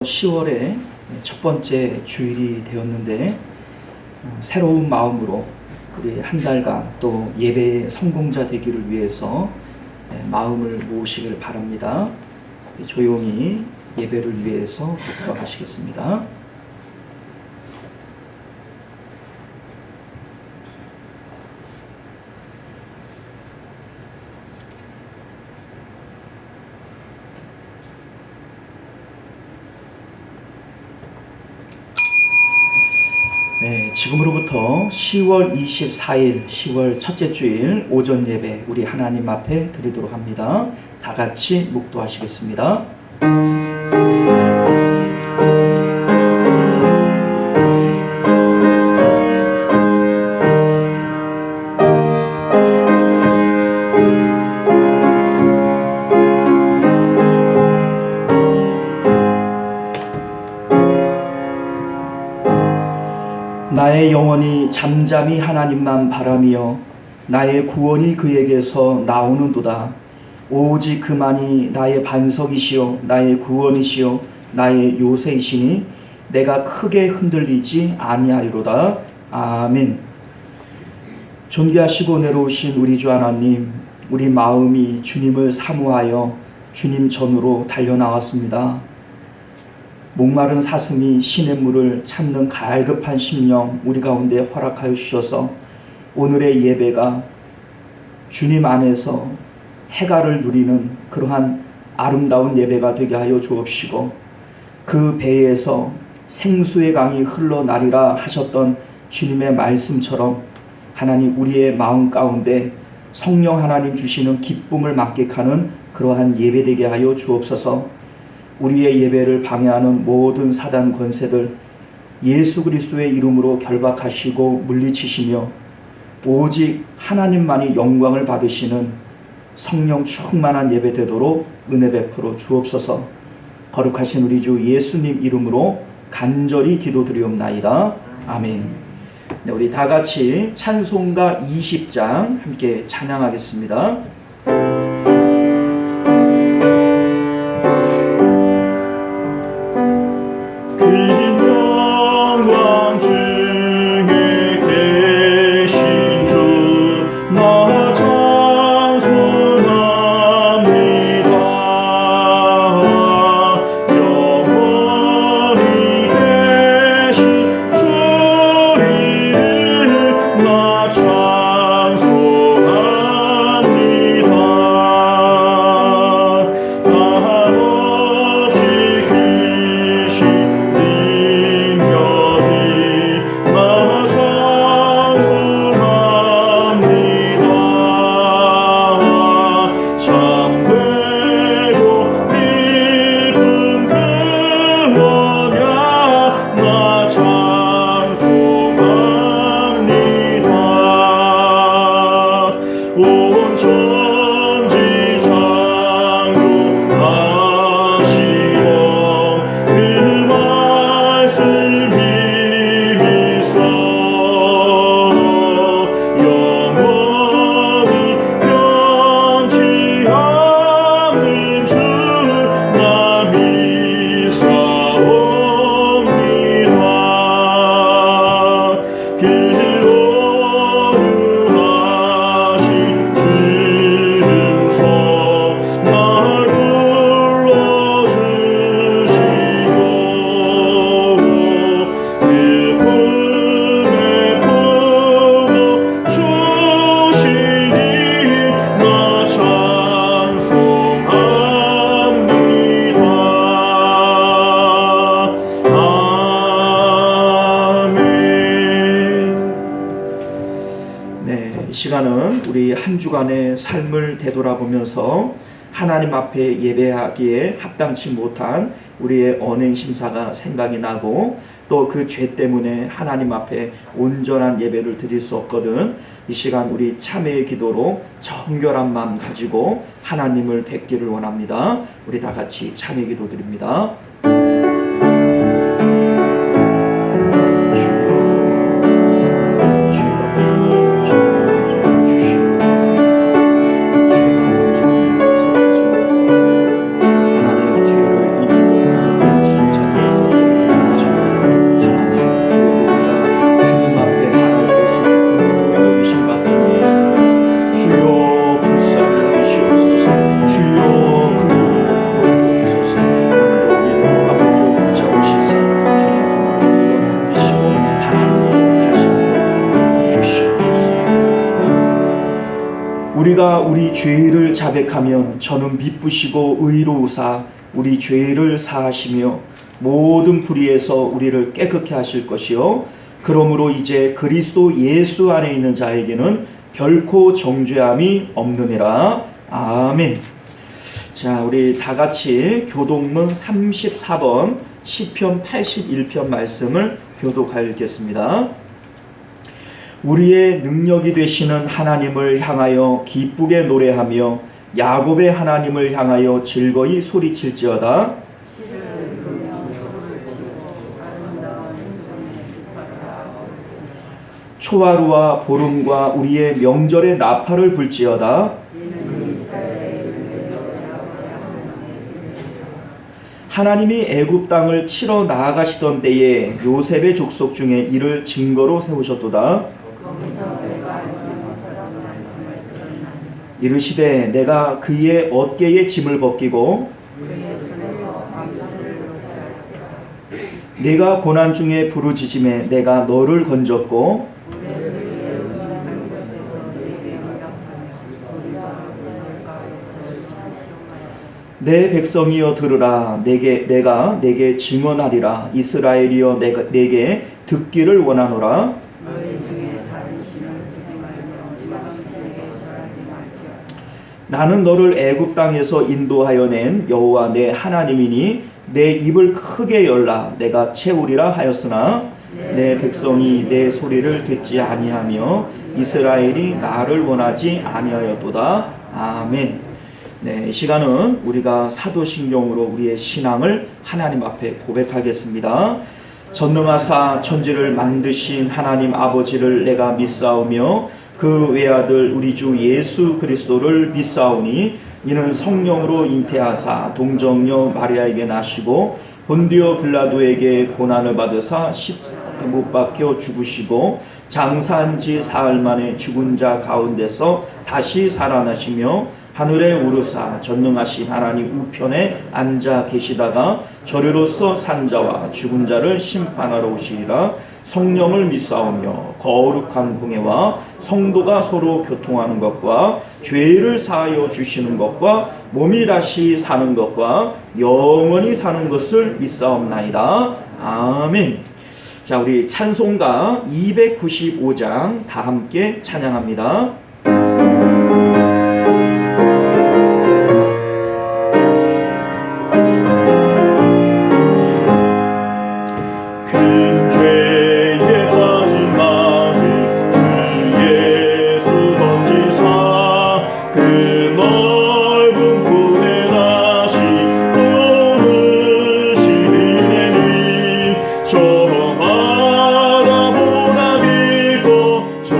10월의 첫 번째 주일이 되었는데 새로운 마음으로 우리 한 달간 또 예배의 성공자 되기를 위해서 마음을 모으시길 바랍니다. 조용히 예배를 위해서 독서하시겠습니다. 지금으로부터 10월 24일 10월 첫째 주일 오전 예배 우리 하나님 앞에 드리도록 합니다. 다 같이 묵도하시겠습니다. 나의 영혼이 잠잠히 하나님만 바라며 나의 구원이 그에게서 나오는도다. 오직 그만이 나의 반석이시요 나의 구원이시요 나의 요새이시니 내가 크게 흔들리지 아니하리로다. 아멘. 존귀하시고 내려오신 우리 주 하나님, 우리 마음이 주님을 사모하여 주님 전으로 달려나왔습니다. 목마른 사슴이 시냇물을 찾는 갈급한 심령 우리 가운데 허락하여 주셔서 오늘의 예배가 주님 안에서 해가를 누리는 그러한 아름다운 예배가 되게 하여 주옵시고, 그 배에서 생수의 강이 흘러나리라 하셨던 주님의 말씀처럼 하나님 우리의 마음 가운데 성령 하나님 주시는 기쁨을 만끽하는 그러한 예배 되게 하여 주옵소서. 우리의 예배를 방해하는 모든 사단 권세들 예수 그리스도의 이름으로 결박하시고 물리치시며 오직 하나님만이 영광을 받으시는 성령 충만한 예배 되도록 은혜 베풀어 주옵소서. 거룩하신 우리 주 예수님 이름으로 간절히 기도드리옵나이다. 아멘. 우리 다 같이 찬송가 20장 함께 찬양하겠습니다. 이 시간은 우리 한 주간의 삶을 되돌아보면서 하나님 앞에 예배하기에 합당치 못한 우리의 언행 심사가 생각이 나고, 또 그 죄 때문에 하나님 앞에 온전한 예배를 드릴 수 없거든. 이 시간 우리 참회의 기도로 정결한 마음 가지고 하나님을 뵙기를 원합니다. 우리 다 같이 참회 기도 드립니다. 우리가 우리 죄를 자백하면 저는 미쁘시고 의로우사 우리 죄를 사하시며 모든 불의에서 우리를 깨끗게 하실 것이요 그러므로 이제 그리스도 예수 안에 있는 자에게는 결코 정죄함이 없느니라. 아멘. 자, 우리 다 같이 교독문 34번 시편 81편 말씀을 교독하여 읽겠습니다. 우리의 능력이 되시는 하나님을 향하여 기쁘게 노래하며 야곱의 하나님을 향하여 즐거이 소리칠지어다. 초하루와 보름과 우리의 명절의 나팔을 불지어다. 하나님이 애굽 땅을 치러 나아가시던 때에 요셉의 족속 중에 이를 증거로 세우셨도다. 이르시되 내가 그의 어깨에 짐을 벗기고 내가 고난 중에 부르짖음에 내가 너를 건졌고 내 백성이여 들으라. 내가 내게 증언하리라. 이스라엘이여 내게 듣기를 원하노라. 나는 너를 애굽 땅에서 인도하여 낸 여호와 내 하나님이니 내 입을 크게 열라. 내가 채우리라 하였으나 내 백성이 내 소리를 듣지 아니하며 이스라엘이 나를 원하지 아니하였도다. 아멘. 네, 이 시간은 우리가 사도신경으로 우리의 신앙을 하나님 앞에 고백하겠습니다. 전능하사 천지를 만드신 하나님 아버지를 내가 믿사오며 그 외아들 우리 주 예수 그리스도를 믿사오니 이는 성령으로 잉태하사 동정녀 마리아에게 나시고 본디오 빌라도에게 고난을 받으사 십자가에 못 박혀 죽으시고 장사한 지 사흘 만에 죽은 자 가운데서 다시 살아나시며 하늘에 오르사 전능하신 하나님 우편에 앉아 계시다가 저리로서 산자와 죽은 자를 심판하러 오시리라. 성령을 믿사오며 거룩한 공예와 성도가 서로 교통하는 것과 죄를 사하여 주시는 것과 몸이 다시 사는 것과 영원히 사는 것을 믿사옵나이다. 아멘. 자, 우리 찬송가 295장 다 함께 찬양합니다. 저 바라보나 길고 저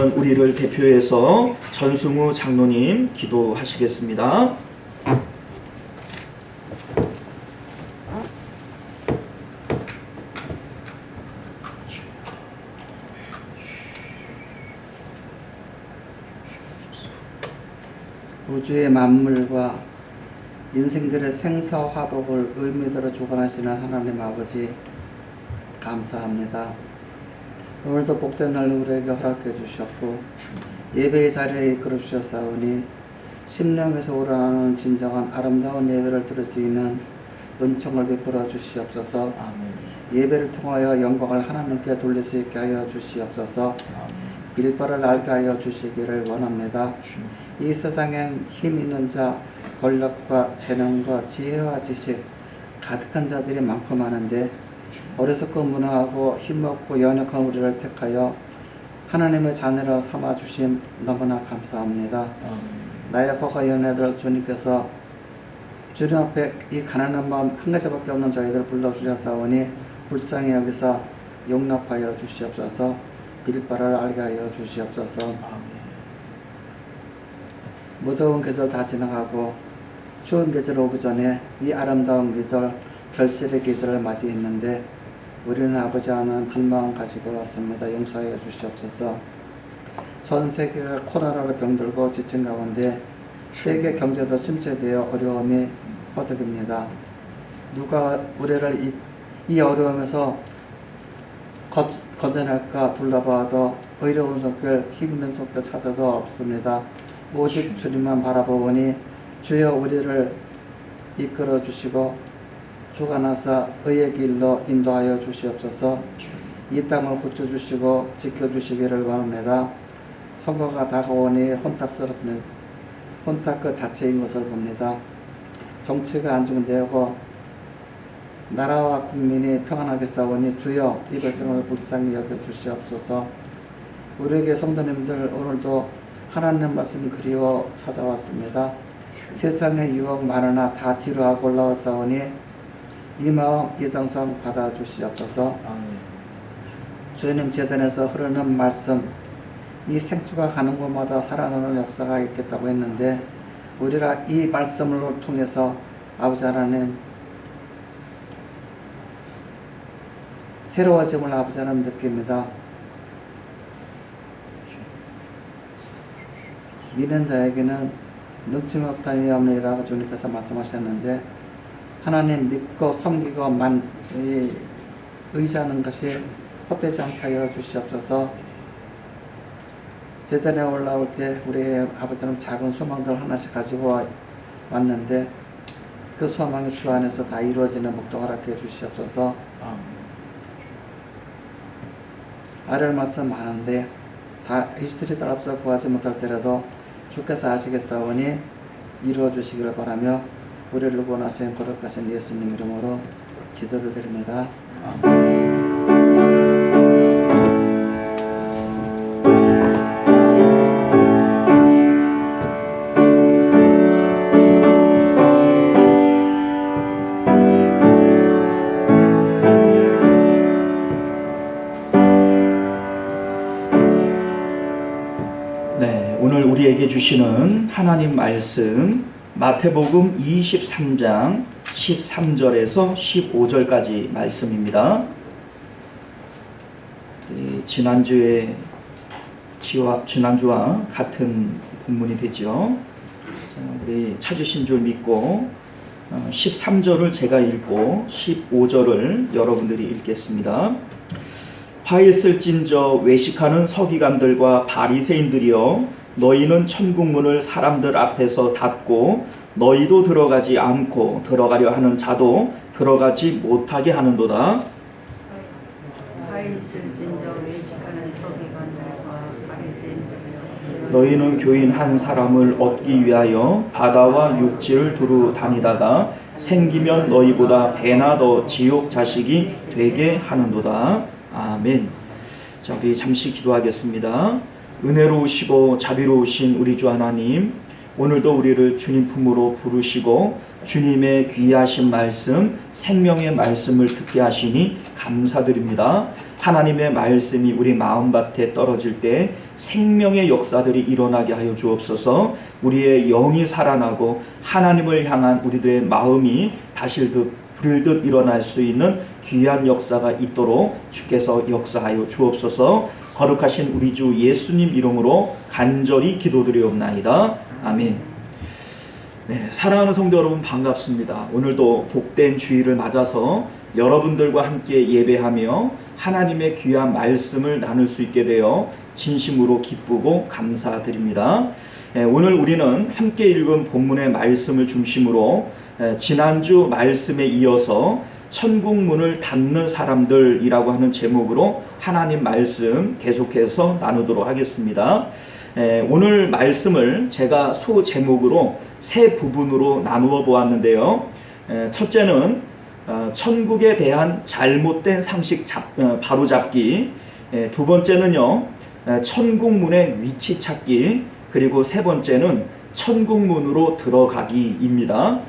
그러면 우리를 대표해서 전승우 장로님 기도하시겠습니다. 우주의 만물과 인생들의 생사화복을 의미대로 주관하시는 하나님 아버지, 감사합니다. 오늘도 복된 날 우리에게 허락해 주셨고 예배의 자리에 이끌어 주셨사오니 심령에서 우러나는 진정한 아름다운 예배를 드릴 수 있는 은총을 베풀어 주시옵소서. 예배를 통하여 영광을 하나님께 돌릴 수 있게 하여 주시옵소서. 일바를 알게 하여 주시기를 원합니다. 이 세상엔 힘 있는 자, 권력과 재능과 지혜와 지식 가득한 자들이 많고 많은데 어리석고 무능하고 힘없고 연약한 우리를 택하여 하나님의 자녀로 삼아주심 너무나 감사합니다. 나의 허가 연애들 주님께서 주님 앞에 이 가난한 마음 한 가지밖에 없는 저희들을 불러주셨사오니 불쌍히 여기서 용납하여 주시옵소서. 빌바를 알게 하여 주시옵소서. 무더운 계절 다 지나가고 추운 계절 오기 전에 이 아름다운 계절, 결실의 계절을 맞이했는데 우리는 아버지 하나는 빈마음 가지고 왔습니다. 용서하여 주시옵소서. 전 세계가 코로나로 병들고 지친 가운데 세계 경제도 침체되어 어려움이 허덕입니다. 누가 우리를 이 어려움에서 건져낼까 둘러봐도 의로운 손길, 힘있는 손길 찾아도 없습니다. 오직 주님만 바라보니 주여 우리를 이끌어 주시고 주관하사 의의 길로 인도하여 주시옵소서. 이 땅을 고쳐주시고 지켜주시기를 원합니다. 선거가 다가오니 혼탁 그 자체인 것을 봅니다. 정치가 안정되고 나라와 국민이 평안하게 싸우니 주여 이 백성을 불쌍히 여겨 주시옵소서. 우리에게 성도님들 오늘도 하나님 말씀 그리워 찾아왔습니다. 세상의 유혹 많으나 다 뒤로하고 올라왔사오니 이 마음 이 정성 받아주시옵소서. 주님 제단에서 흐르는 말씀, 이 생수가 가는 곳마다 살아나는 역사가 있겠다고 했는데 우리가 이 말씀을 통해서 아버지 하나님 새로워짐을 아버지 하나님 느낍니다. 믿는 자에게는 능치 못한 일이 없느니라고 주님께서 말씀하셨는데 하나님 믿고 섬기고 의지하는 것이 헛되지 않게 하여 주시옵소서. 제단에 올라올 때 우리의 아버지는 작은 소망들 하나씩 가지고 왔는데 그 소망이 주 안에서 다 이루어지는 목도 허락해 주시옵소서. 아뢰 말씀 많은데 다 입술이 따라서 구하지 못할지라도 주께서 아시겠사오니 이루어 주시기를 바라며 우리를 구원하신 거룩하신 예수님 이름으로 기도를 드립니다. 네, 오늘 우리에게 주시는 하나님 말씀 마태복음 23장 13절에서 15절까지 말씀입니다. 지난주와 같은 본문이 되죠. 우리 찾으신 줄 믿고 13절을 제가 읽고 15절을 여러분들이 읽겠습니다. 화 있을진저 외식하는 서기관들과 바리새인들이여 너희는 천국문을 사람들 앞에서 닫고 너희도 들어가지 않고 들어가려 하는 자도 들어가지 못하게 하는도다. 화 있을진저 외식하는 서기관들과 바리새인들이여 너희는 교인 한 사람을 얻기 위하여 바다와 육지를 두루 다니다가 생기면 너희보다 배나 더 지옥 자식이 되게 하는도다. 아멘. 자, 우리 잠시 기도하겠습니다. 은혜로우시고 자비로우신 우리 주 하나님, 오늘도 우리를 주님 품으로 부르시고 주님의 귀하신 말씀, 생명의 말씀을 듣게 하시니 감사드립니다. 하나님의 말씀이 우리 마음밭에 떨어질 때 생명의 역사들이 일어나게 하여 주옵소서. 우리의 영이 살아나고 하나님을 향한 우리들의 마음이 다시 불일 듯 일어날 수 있는 귀한 역사가 있도록 주께서 역사하여 주옵소서. 거룩하신 우리 주 예수님 이름으로 간절히 기도드리옵나이다. 아멘. 네, 사랑하는 성도 여러분, 반갑습니다. 오늘도 복된 주일을 맞아서 여러분들과 함께 예배하며 하나님의 귀한 말씀을 나눌 수 있게 되어 진심으로 기쁘고 감사드립니다. 오늘 우리는 함께 읽은 본문의 말씀을 중심으로 지난주 말씀에 이어서 천국 문을 닫는 사람들이라고 하는 제목으로 하나님 말씀 계속해서 나누도록 하겠습니다. 오늘 말씀을 제가 소제목으로 세 부분으로 나누어 보았는데요. 첫째는 천국에 대한 잘못된 상식 바로잡기, 두 번째는요 천국문의 위치 찾기, 그리고 세 번째는 천국문으로 들어가기입니다.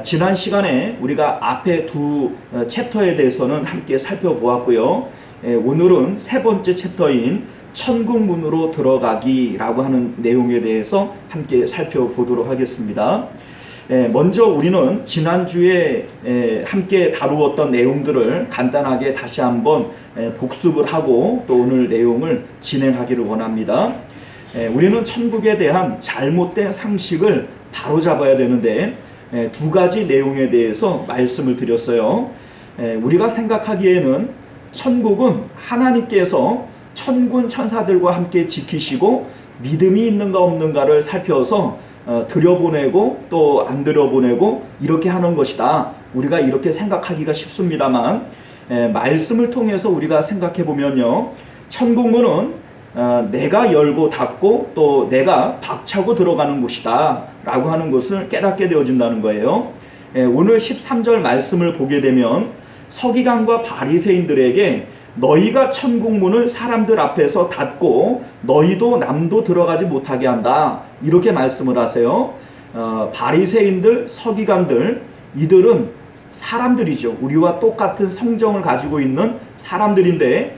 지난 시간에 우리가 앞에 두 챕터에 대해서는 함께 살펴보았고요. 오늘은 세 번째 챕터인 천국문으로 들어가기라고 하는 내용에 대해서 함께 살펴보도록 하겠습니다. 먼저 우리는 지난주에 함께 다루었던 내용들을 간단하게 다시 한번 복습을 하고 또 오늘 내용을 진행하기를 원합니다. 우리는 천국에 대한 잘못된 상식을 바로잡아야 되는데 두 가지 내용에 대해서 말씀을 드렸어요. 우리가 생각하기에는 천국은 하나님께서 천군 천사들과 함께 지키시고 믿음이 있는가 없는가를 살펴서 들여보내고 또 안 들여보내고 이렇게 하는 것이다. 우리가 이렇게 생각하기가 쉽습니다만 말씀을 통해서 우리가 생각해 보면요, 천국문은 내가 열고 닫고 또 내가 박차고 들어가는 곳이다 라고 하는 것을 깨닫게 되어진다는 거예요. 오늘 13절 말씀을 보게 되면 서기관과 바리새인들에게 너희가 천국문을 사람들 앞에서 닫고 너희도 남도 들어가지 못하게 한다, 이렇게 말씀을 하세요. 바리새인들, 서기관들, 이들은 사람들이죠. 우리와 똑같은 성정을 가지고 있는 사람들인데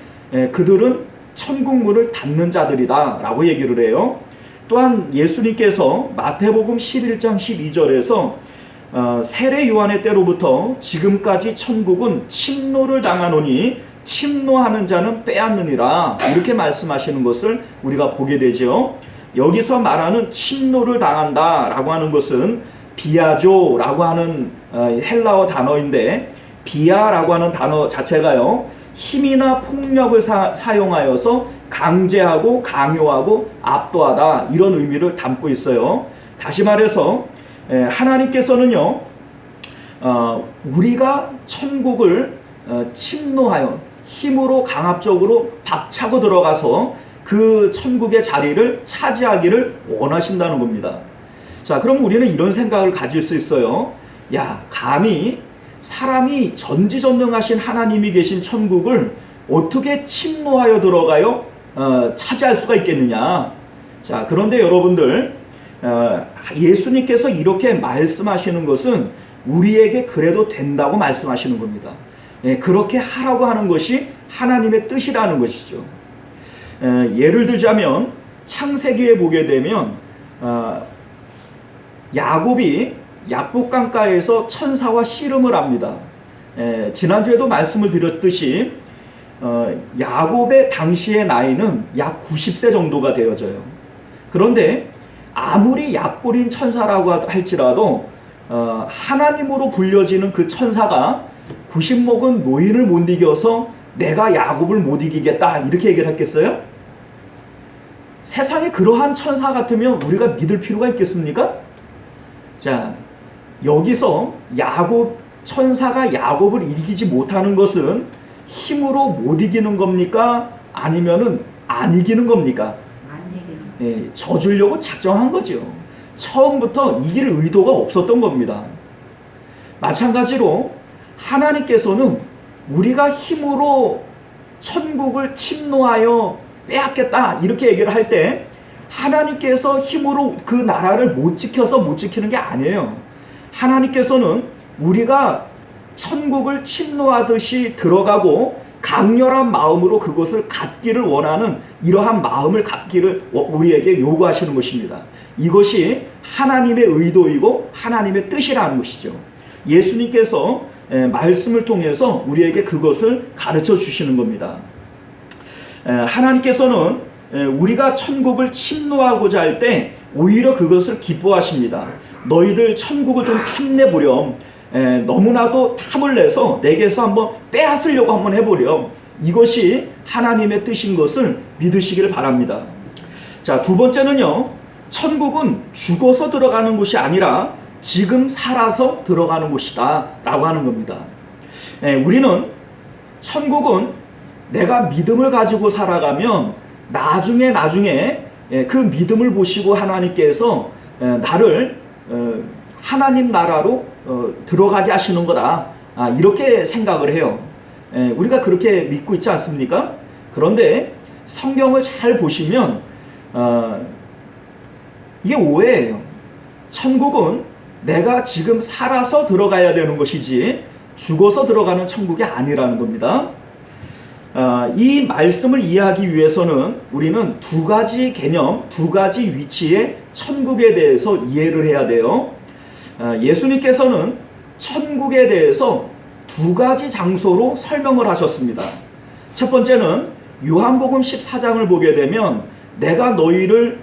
그들은 천국문을 닫는 자들이다 라고 얘기를 해요. 또한 예수님께서 마태복음 11장 12절에서 세례 요한의 때로부터 지금까지 천국은 침노를 당하노니 침노하는 자는 빼앗느니라, 이렇게 말씀하시는 것을 우리가 보게 되죠. 여기서 말하는 침노를 당한다 라고 하는 것은 비아조라고 하는 헬라어 단어인데, 비아라고 하는 단어 자체가요 힘이나 폭력을 사용하여서 강제하고 강요하고 압도하다, 이런 의미를 담고 있어요. 다시 말해서 하나님께서는요 우리가 천국을 침노하여 힘으로 강압적으로 박차고 들어가서 그 천국의 자리를 차지하기를 원하신다는 겁니다. 자, 그럼 우리는 이런 생각을 가질 수 있어요. 야, 감히 사람이 전지전능하신 하나님이 계신 천국을 어떻게 침노하여 들어가요? 차지할 수가 있겠느냐? 자, 그런데 여러분들, 예수님께서 이렇게 말씀하시는 것은 우리에게 그래도 된다고 말씀하시는 겁니다. 그렇게 하라고 하는 것이 하나님의 뜻이라는 것이죠. 예를 들자면 창세기에 보게 되면 야곱이 약복강가에서 천사와 씨름을 합니다. 지난주에도 말씀을 드렸듯이 야곱의 당시의 나이는 약 90세 정도가 되어져요. 그런데 아무리 약골인 천사라고 할지라도 하나님으로 불려지는 그 천사가 90먹은 노인을 못 이겨서 내가 야곱을 못 이기겠다, 이렇게 얘기를 했겠어요? 세상에 그러한 천사 같으면 우리가 믿을 필요가 있겠습니까? 자, 여기서 야곱 천사가 야곱을 이기지 못하는 것은 힘으로 못 이기는 겁니까? 아니면은 안 이기는 겁니까? 안 이기는. 져주려고 작정한 거죠. 처음부터 이길 의도가 없었던 겁니다. 마찬가지로 하나님께서는 우리가 힘으로 천국을 침노하여 빼앗겠다, 이렇게 얘기를 할 때 하나님께서 힘으로 그 나라를 못 지켜서 못 지키는 게 아니에요. 하나님께서는 우리가 천국을 침노하듯이 들어가고 강렬한 마음으로 그것을 갖기를 원하는 이러한 마음을 갖기를 우리에게 요구하시는 것입니다. 이것이 하나님의 의도이고 하나님의 뜻이라는 것이죠. 예수님께서 말씀을 통해서 우리에게 그것을 가르쳐 주시는 겁니다. 하나님께서는 우리가 천국을 침노하고자 할 때 오히려 그것을 기뻐하십니다. 너희들 천국을 좀 탐내보렴. 너무나도 탐을 내서 내게서 한번 빼앗으려고 한번 해보렴. 이것이 하나님의 뜻인 것을 믿으시기를 바랍니다. 자, 두 번째는요, 천국은 죽어서 들어가는 곳이 아니라 지금 살아서 들어가는 곳이다 라고 하는 겁니다. 우리는 천국은 내가 믿음을 가지고 살아가면 나중에 그 믿음을 보시고 하나님께서 나를 하나님 나라로 들어가게 하시는 거다, 이렇게 생각을 해요. 우리가 그렇게 믿고 있지 않습니까? 그런데 성경을 잘 보시면 이게 오해예요. 천국은 내가 지금 살아서 들어가야 되는 것이지 죽어서 들어가는 천국이 아니라는 겁니다. 이 말씀을 이해하기 위해서는 우리는 두 가지 개념, 두 가지 위치의 천국에 대해서 이해를 해야 돼요. 예수님께서는 천국에 대해서 두 가지 장소로 설명을 하셨습니다. 첫 번째는 요한복음 14장을 보게 되면 내가 너희를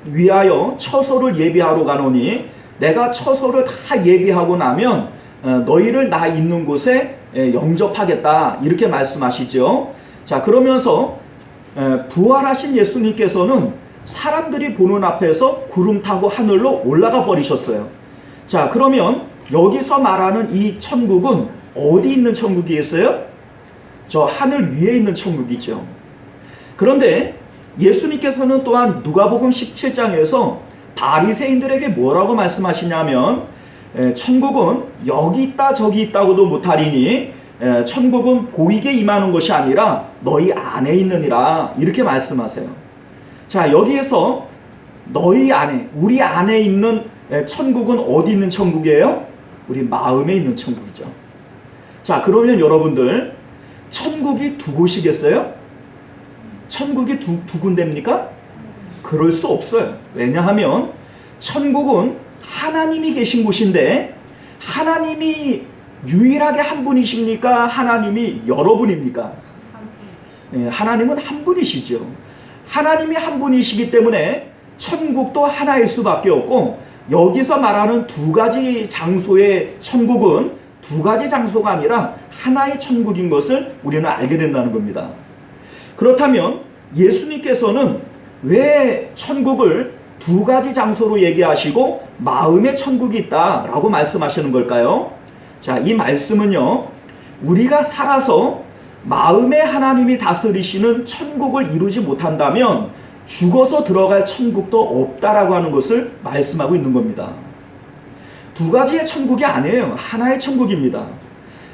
위하여 처소를 예비하러 가노니 내가 처소를 다 예비하고 나면 너희를 나 있는 곳에 영접하겠다, 이렇게 말씀하시죠. 자, 그러면서 부활하신 예수님께서는 사람들이 보는 앞에서 구름 타고 하늘로 올라가 버리셨어요. 자, 그러면 여기서 말하는 이 천국은 어디 있는 천국이겠어요? 저 하늘 위에 있는 천국이죠. 그런데 예수님께서는 또한 누가복음 17장에서 바리새인들에게 뭐라고 말씀하시냐면 천국은 여기 있다 저기 있다고도 못하리니 천국은 보이게 임하는 것이 아니라 너희 안에 있느니라, 이렇게 말씀하세요. 자, 여기에서 너희 안에, 우리 안에 있는 천국은 어디 있는 천국이에요? 우리 마음에 있는 천국이죠. 자, 그러면 여러분들 천국이 두 곳이겠어요? 천국이 두 군데입니까? 그럴 수 없어요. 왜냐하면 천국은 하나님이 계신 곳인데 하나님이 유일하게 한 분이십니까? 하나님이 여러분입니까? 하나님은 한 분이시죠. 하나님이 한 분이시기 때문에 천국도 하나일 수밖에 없고, 여기서 말하는 두 가지 장소의 천국은 두 가지 장소가 아니라 하나의 천국인 것을 우리는 알게 된다는 겁니다. 그렇다면 예수님께서는 왜 천국을 두 가지 장소로 얘기하시고 마음의 천국이 있다라고 말씀하시는 걸까요? 자, 이 말씀은요, 우리가 살아서 마음에 하나님이 다스리시는 천국을 이루지 못한다면 죽어서 들어갈 천국도 없다라고 하는 것을 말씀하고 있는 겁니다. 두 가지의 천국이 아니에요. 하나의 천국입니다.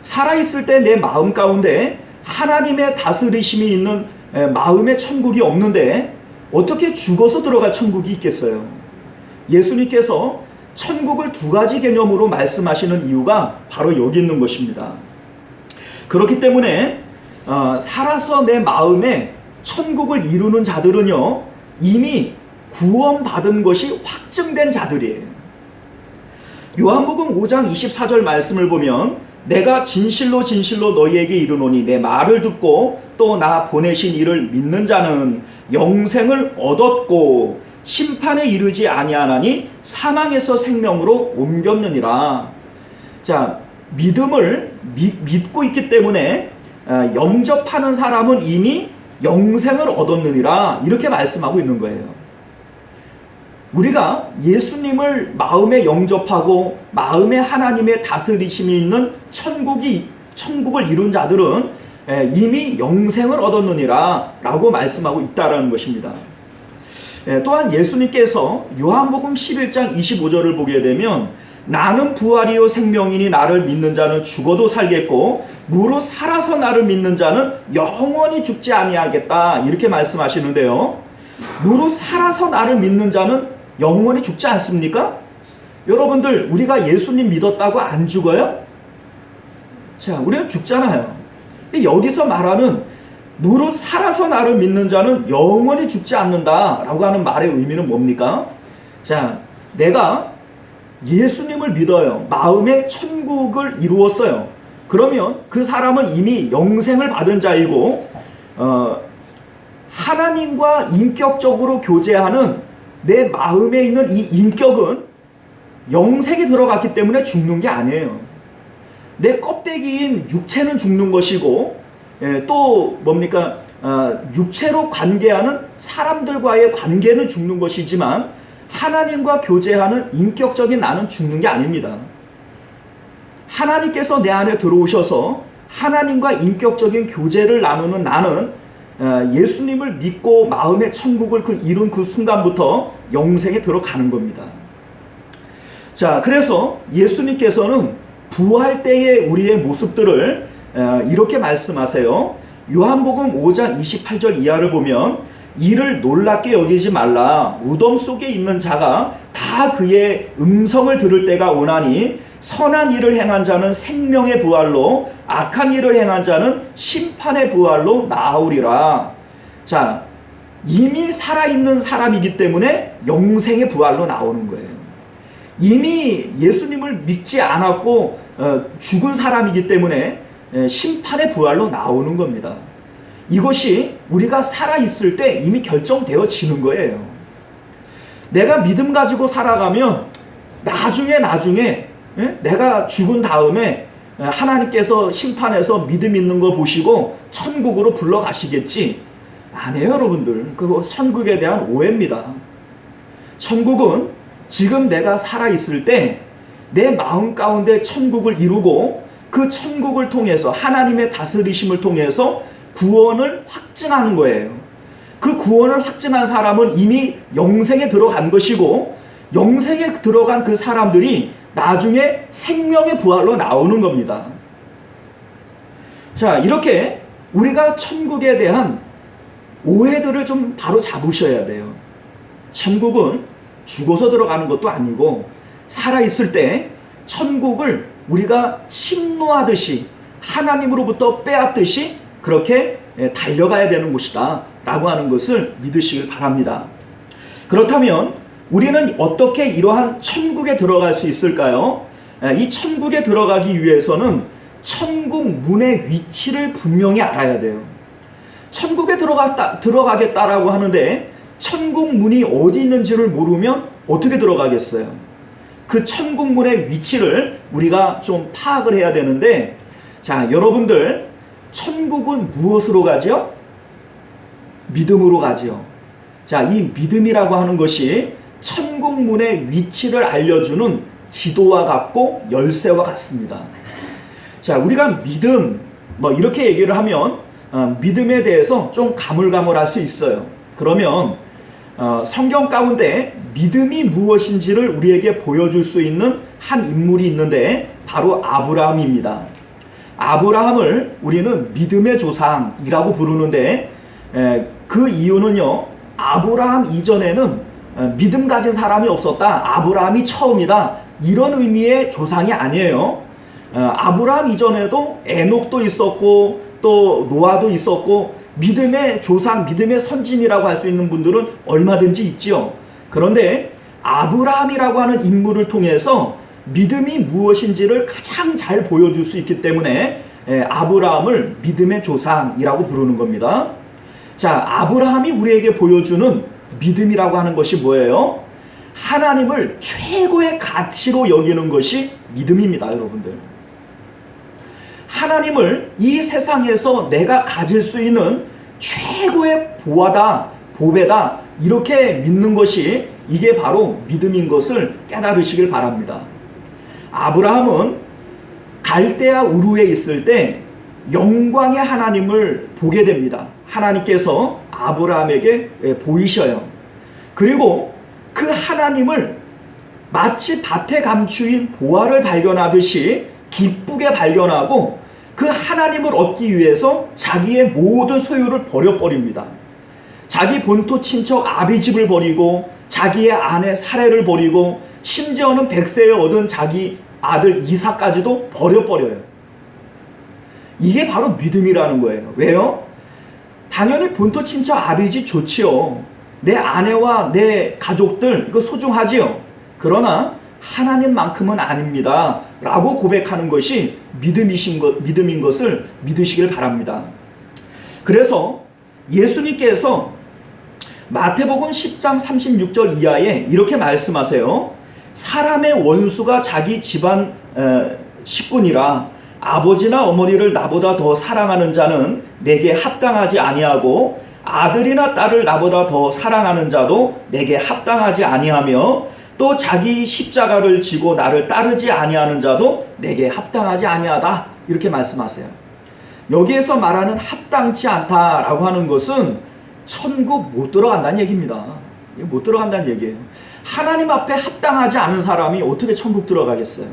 살아있을 때 내 마음 가운데 하나님의 다스리심이 있는 마음의 천국이 없는데 어떻게 죽어서 들어갈 천국이 있겠어요? 예수님께서 천국을 두 가지 개념으로 말씀하시는 이유가 바로 여기 있는 것입니다. 그렇기 때문에 살아서 내 마음에 천국을 이루는 자들은요, 이미 구원받은 것이 확증된 자들이에요. 요한복음 5장 24절 말씀을 보면 내가 진실로 진실로 너희에게 이르노니 내 말을 듣고 또 나 보내신 이를 믿는 자는 영생을 얻었고 심판에 이르지 아니하나니 사망에서 생명으로 옮겼느니라. 자, 믿음을 믿고 있기 때문에 영접하는 사람은 이미 영생을 얻었느니라, 이렇게 말씀하고 있는 거예요. 우리가 예수님을 마음에 영접하고 마음에 하나님의 다스리심이 있는 천국을 이룬 자들은 이미 영생을 얻었느니라 라고 말씀하고 있다는 것입니다. 또한 예수님께서 요한복음 11장 25절을 보게 되면 나는 부활이요 생명이니 나를 믿는 자는 죽어도 살겠고 무릇 살아서 나를 믿는 자는 영원히 죽지 아니하겠다, 이렇게 말씀하시는데요. 무릇 살아서 나를 믿는 자는 영원히 죽지 않습니까? 여러분들, 우리가 예수님 믿었다고 안 죽어요? 자, 우리는 죽잖아요. 여기서 말하는 무릇 살아서 나를 믿는 자는 영원히 죽지 않는다라고 하는 말의 의미는 뭡니까? 자, 내가 예수님을 믿어요. 마음에 천국을 이루었어요. 그러면 그 사람은 이미 영생을 받은 자이고 하나님과 인격적으로 교제하는 내 마음에 있는 이 인격은 영생이 들어갔기 때문에 죽는 게 아니에요. 내 껍데기인 육체는 죽는 것이고 또 뭡니까? 육체로 관계하는 사람들과의 관계는 죽는 것이지만 하나님과 교제하는 인격적인 나는 죽는 게 아닙니다. 하나님께서 내 안에 들어오셔서 하나님과 인격적인 교제를 나누는 나는 예수님을 믿고 마음의 천국을 이룬 그 순간부터 영생에 들어가는 겁니다. 자, 그래서 예수님께서는 부활 때의 우리의 모습들을 이렇게 말씀하세요. 요한복음 5장 28절 이하를 보면 이를 놀랍게 여기지 말라. 무덤 속에 있는 자가 다 그의 음성을 들을 때가 오나니 선한 일을 행한 자는 생명의 부활로 악한 일을 행한 자는 심판의 부활로 나으리라. 자, 이미 살아있는 사람이기 때문에 영생의 부활로 나오는 거예요. 이미 예수님을 믿지 않았고 죽은 사람이기 때문에 심판의 부활로 나오는 겁니다. 이것이 우리가 살아있을 때 이미 결정되어지는 거예요. 내가 믿음 가지고 살아가면 나중에 내가 죽은 다음에 하나님께서 심판해서 믿음 있는 거 보시고 천국으로 불러가시겠지. 아니에요, 여러분들. 그거 천국에 대한 오해입니다. 천국은 지금 내가 살아있을 때 내 마음 가운데 천국을 이루고 그 천국을 통해서 하나님의 다스리심을 통해서 구원을 확증하는 거예요. 그 구원을 확증한 사람은 이미 영생에 들어간 것이고 영생에 들어간 그 사람들이 나중에 생명의 부활로 나오는 겁니다. 자, 이렇게 우리가 천국에 대한 오해들을 좀 바로 잡으셔야 돼요. 천국은 죽어서 들어가는 것도 아니고 살아있을 때 천국을 우리가 침노하듯이 하나님으로부터 빼앗듯이 그렇게 달려가야 되는 곳이다 라고 하는 것을 믿으시길 바랍니다. 그렇다면 우리는 어떻게 이러한 천국에 들어갈 수 있을까요? 이 천국에 들어가기 위해서는 천국 문의 위치를 분명히 알아야 돼요. 천국에 들어가겠다라고 하는데 천국 문이 어디 있는지를 모르면 어떻게 들어가겠어요? 그 천국 문의 위치를 우리가 좀 파악을 해야 되는데, 자, 여러분들 천국은 무엇으로 가죠? 믿음으로 가죠. 자, 이 믿음이라고 하는 것이 천국 문의 위치를 알려주는 지도와 같고 열쇠와 같습니다. 자, 우리가 믿음 이렇게 얘기를 하면 믿음에 대해서 좀 가물가물할 수 있어요. 그러면 성경 가운데 믿음이 무엇인지를 우리에게 보여줄 수 있는 한 인물이 있는데 바로 아브라함입니다. 아브라함을 우리는 믿음의 조상이라고 부르는데 그 이유는요, 아브라함 이전에는 믿음 가진 사람이 없었다, 아브라함이 처음이다, 이런 의미의 조상이 아니에요. 아브라함 이전에도 에녹도 있었고 또 노아도 있었고 믿음의 조상, 믿음의 선진이라고 할 수 있는 분들은 얼마든지 있지요. 그런데 아브라함이라고 하는 인물을 통해서 믿음이 무엇인지를 가장 잘 보여줄 수 있기 때문에 아브라함을 믿음의 조상이라고 부르는 겁니다. 자, 아브라함이 우리에게 보여주는 믿음이라고 하는 것이 뭐예요? 하나님을 최고의 가치로 여기는 것이 믿음입니다, 여러분들. 하나님을 이 세상에서 내가 가질 수 있는 최고의 보화다, 보배다, 이렇게 믿는 것이 이게 바로 믿음인 것을 깨달으시길 바랍니다. 아브라함은 갈대아 우르에 있을 때 영광의 하나님을 보게 됩니다. 하나님께서 아브라함에게 보이셔요. 그리고 그 하나님을 마치 밭에 감추인 보화를 발견하듯이 기쁘게 발견하고 그 하나님을 얻기 위해서 자기의 모든 소유를 버려버립니다. 자기 본토 친척 아비집을 버리고 자기의 아내 사레를 버리고 심지어는 100세에 얻은 자기 아들 이삭까지도 버려버려요. 이게 바로 믿음이라는 거예요. 왜요? 당연히 본토 친척 아비집 좋지요. 내 아내와 내 가족들 이거 소중하지요. 그러나 하나님만큼은 아닙니다 라고 고백하는 것이 믿음인 것을 믿으시길 바랍니다. 그래서 예수님께서 마태복음 10장 36절 이하에 이렇게 말씀하세요. 사람의 원수가 자기 집안 식구니라. 아버지나 어머니를 나보다 더 사랑하는 자는 내게 합당하지 아니하고 아들이나 딸을 나보다 더 사랑하는 자도 내게 합당하지 아니하며 또 자기 십자가를 지고 나를 따르지 아니하는 자도 내게 합당하지 아니하다 이렇게 말씀하세요. 여기에서 말하는 합당치 않다라고 하는 것은 천국 못 들어간다는 얘기입니다. 못 들어간다는 얘기예요. 하나님 앞에 합당하지 않은 사람이 어떻게 천국 들어가겠어요?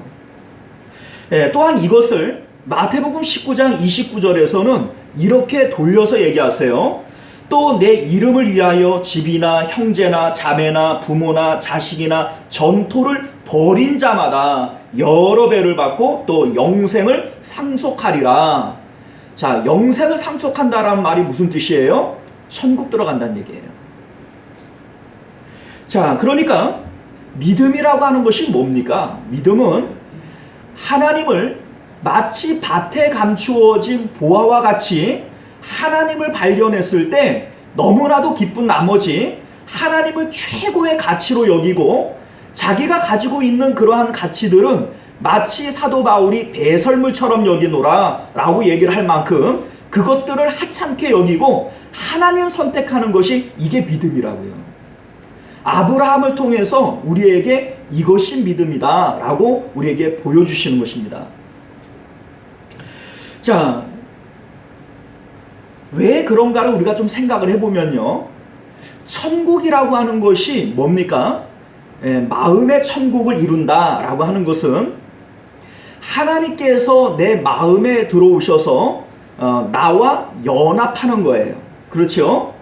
또한 이것을 마태복음 19장 29절에서는 이렇게 돌려서 얘기하세요. 또 내 이름을 위하여 집이나 형제나 자매나 부모나 자식이나 전토를 벌인 자마다 여러 배를 받고 또 영생을 상속하리라. 자, 영생을 상속한다라는 말이 무슨 뜻이에요? 천국 들어간다는 얘기예요. 자, 그러니까 믿음이라고 하는 것이 뭡니까? 믿음은 하나님을 마치 밭에 감추어진 보화와 같이 하나님을 발견했을 때 너무나도 기쁜 나머지 하나님을 최고의 가치로 여기고 자기가 가지고 있는 그러한 가치들은 마치 사도 바울이 배설물처럼 여기노라 라고 얘기를 할 만큼 그것들을 하찮게 여기고 하나님 선택하는 것이 이게 믿음이라고요. 아브라함을 통해서 우리에게 이것이 믿음이다 라고 우리에게 보여주시는 것입니다. 자, 왜 그런가를 우리가 좀 생각을 해보면요. 천국이라고 하는 것이 뭡니까? 마음의 천국을 이룬다라고 하는 것은 하나님께서 내 마음에 들어오셔서 나와 연합하는 거예요. 그렇죠?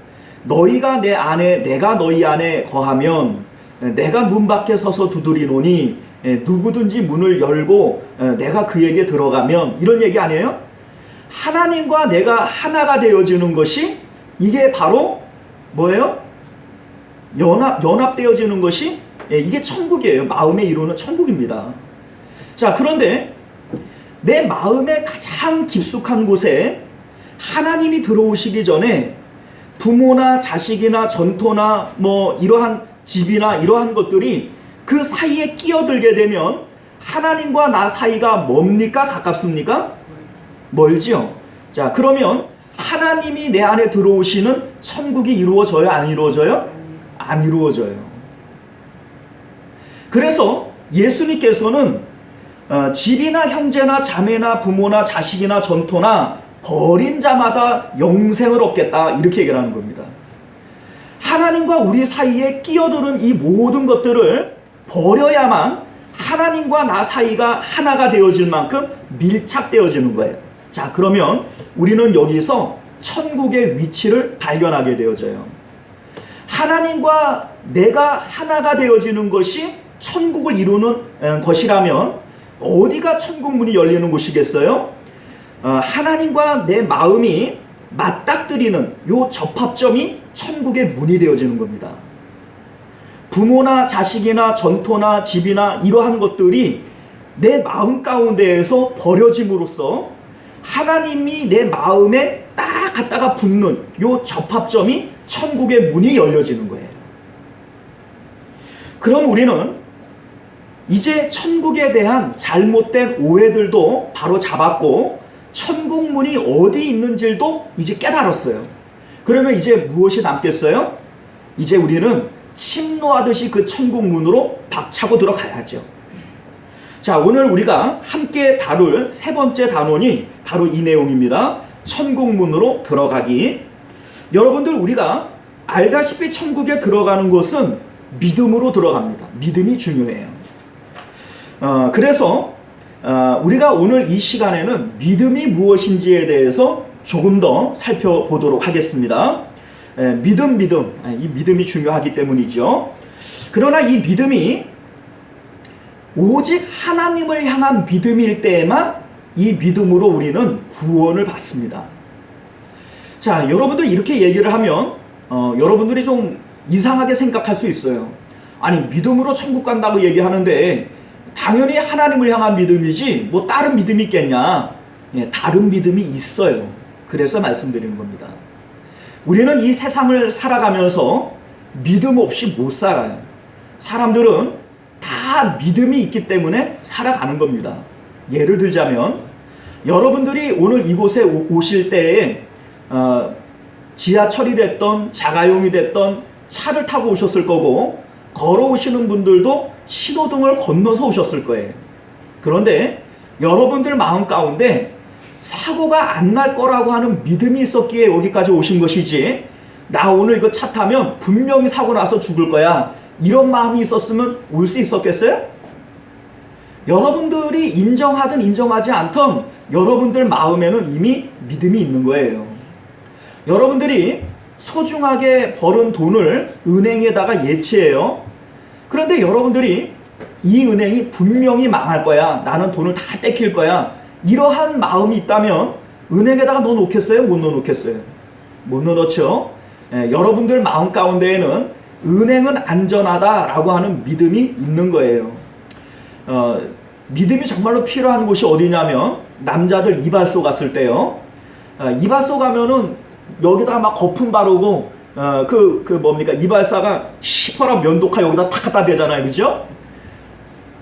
너희가 내 안에 내가 너희 안에 거하면 내가 문 밖에 서서 두드리노니 누구든지 문을 열고 내가 그에게 들어가면 이런 얘기 아니에요? 하나님과 내가 하나가 되어지는 것이 이게 바로 뭐예요? 연합되어지는 것이 이게 천국이에요. 마음에 이루는 천국입니다. 자, 그런데 내 마음의 가장 깊숙한 곳에 하나님이 들어오시기 전에 부모나 자식이나 전토나 뭐 이러한 집이나 이러한 것들이 그 사이에 끼어들게 되면 하나님과 나 사이가 뭡니까? 가깝습니까? 멀지요. 자, 그러면 하나님이 내 안에 들어오시는 천국이 이루어져요? 안 이루어져요? 안 이루어져요. 그래서 예수님께서는 집이나 형제나 자매나 부모나 자식이나 전토나 버린 자마다 영생을 얻겠다 이렇게 얘기를 하는 겁니다. 하나님과 우리 사이에 끼어드는 이 모든 것들을 버려야만 하나님과 나 사이가 하나가 되어질 만큼 밀착되어지는 거예요. 자, 그러면 우리는 여기서 천국의 위치를 발견하게 되어져요. 하나님과 내가 하나가 되어지는 것이 천국을 이루는 것이라면 어디가 천국 문이 열리는 곳이겠어요? 하나님과 내 마음이 맞닥뜨리는 요 접합점이 천국의 문이 되어지는 겁니다. 부모나 자식이나 전토나 집이나 이러한 것들이 내 마음 가운데에서 버려짐으로써 하나님이 내 마음에 딱 갖다가 붙는 요 접합점이 천국의 문이 열려지는 거예요. 그럼 우리는 이제 천국에 대한 잘못된 오해들도 바로 잡았고 천국 문이 어디 있는지도 이제 깨달았어요. 그러면 이제 무엇이 남겠어요? 이제 우리는 침노하듯이 그 천국 문으로 박차고 들어가야죠. 자, 오늘 우리가 함께 다룰 세 번째 단원이 바로 이 내용입니다. 천국 문으로 들어가기. 여러분들, 우리가 알다시피 천국에 들어가는 것은 믿음으로 들어갑니다. 믿음이 중요해요. 그래서 우리가 오늘 이 시간에는 믿음이 무엇인지에 대해서 조금 더 살펴보도록 하겠습니다. 믿음, 이 믿음이 중요하기 때문이죠. 그러나 이 믿음이 오직 하나님을 향한 믿음일 때에만 이 믿음으로 우리는 구원을 받습니다. 자, 여러분들 이렇게 얘기를 하면 여러분들이 좀 이상하게 생각할 수 있어요. 아니, 믿음으로 천국 간다고 얘기하는데 당연히 하나님을 향한 믿음이지 뭐 다른 믿음이 있겠냐? 다른 믿음이 있어요. 그래서 말씀드리는 겁니다. 우리는 이 세상을 살아가면서 믿음 없이 못 살아요. 사람들은 다 믿음이 있기 때문에 살아가는 겁니다. 예를 들자면 여러분들이 오늘 이곳에 오실 때에 지하철이 됐던 자가용이 됐던 차를 타고 오셨을 거고, 걸어오시는 분들도 신호등을 건너서 오셨을 거예요. 그런데 여러분들 마음 가운데 사고가 안 날 거라고 하는 믿음이 있었기에 여기까지 오신 것이지, 나 오늘 이거 차 타면 분명히 사고 나서 죽을 거야, 이런 마음이 있었으면 올 수 있었겠어요? 여러분들이 인정하든 인정하지 않든 여러분들 마음에는 이미 믿음이 있는 거예요. 여러분들이 소중하게 벌은 돈을 은행에다가 예치해요. 그런데 여러분들이 이 은행이 분명히 망할 거야, 나는 돈을 다 떼킬 거야, 이러한 마음이 있다면 은행에다가 넣어놓겠어요? 못 넣어놓겠어요? 못 넣어놓죠. 여러분들 마음 가운데에는 은행은 안전하다라고 하는 믿음이 있는 거예요. 믿음이 정말로 필요한 곳이 어디냐면 남자들 이발소 갔을 때요. 이발소 가면은 여기다가 막 거품 바르고 뭡니까, 이발사가 시퍼런 면도칼 여기다 탁 갖다 대잖아요, 그죠?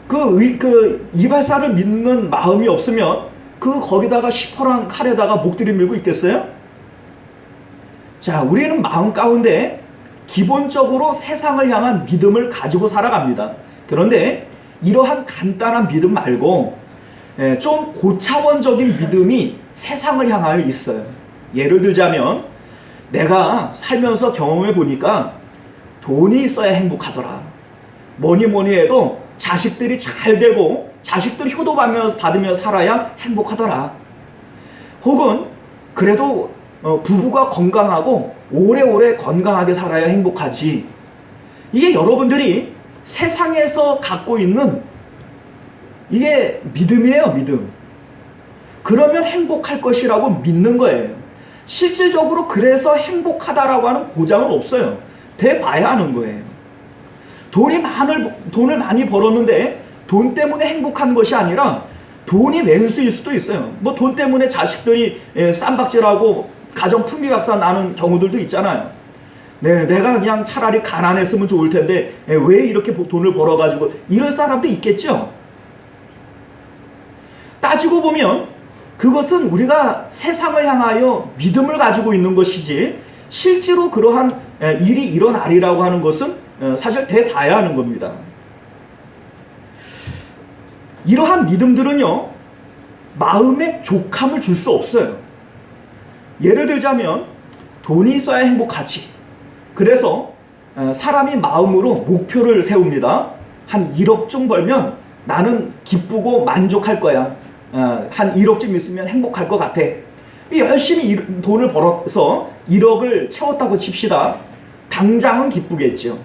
그 이발사를 믿는 마음이 없으면 거기다가 시퍼런 칼에다가 목들이 밀고 있겠어요? 자, 우리는 마음 가운데 기본적으로 세상을 향한 믿음을 가지고 살아갑니다. 그런데 이러한 간단한 믿음 말고 좀 고차원적인 믿음이 세상을 향하여 있어요. 예를 들자면 내가 살면서 경험해 보니까 돈이 있어야 행복하더라. 뭐니 해도 자식들이 잘 되고 자식들 효도받으며 살아야 행복하더라. 혹은 그래도 부부가 건강하고 오래오래 건강하게 살아야 행복하지. 이게 여러분들이 세상에서 갖고 있는 이게 믿음이에요, 믿음. 그러면 행복할 것이라고 믿는 거예요. 실질적으로 그래서 행복하다라고 하는 보장은 없어요. 돼봐야 하는 거예요. 돈을 많이 벌었는데 돈 때문에 행복한 것이 아니라 돈이 왼수일 수도 있어요. 뭐 돈 때문에 자식들이 쌈박질하고 가정 풍비박산 나는 경우들도 있잖아요. 네, 내가 그냥 차라리 가난했으면 좋을 텐데 왜 이렇게 돈을 벌어가지고, 이런 사람도 있겠죠. 따지고 보면 그것은 우리가 세상을 향하여 믿음을 가지고 있는 것이지 실제로 그러한 일이 일어나리라고 하는 것은 사실 돼봐야 하는 겁니다. 이러한 믿음들은요, 마음에 족함을 줄 수 없어요. 예를 들자면 돈이 있어야 행복하지. 그래서 사람이 마음으로 목표를 세웁니다. 한 1억쯤 벌면 나는 기쁘고 만족할 거야. 한 1억쯤 있으면 행복할 것 같아. 열심히 돈을 벌어서 1억을 채웠다고 칩시다. 당장은 기쁘겠죠.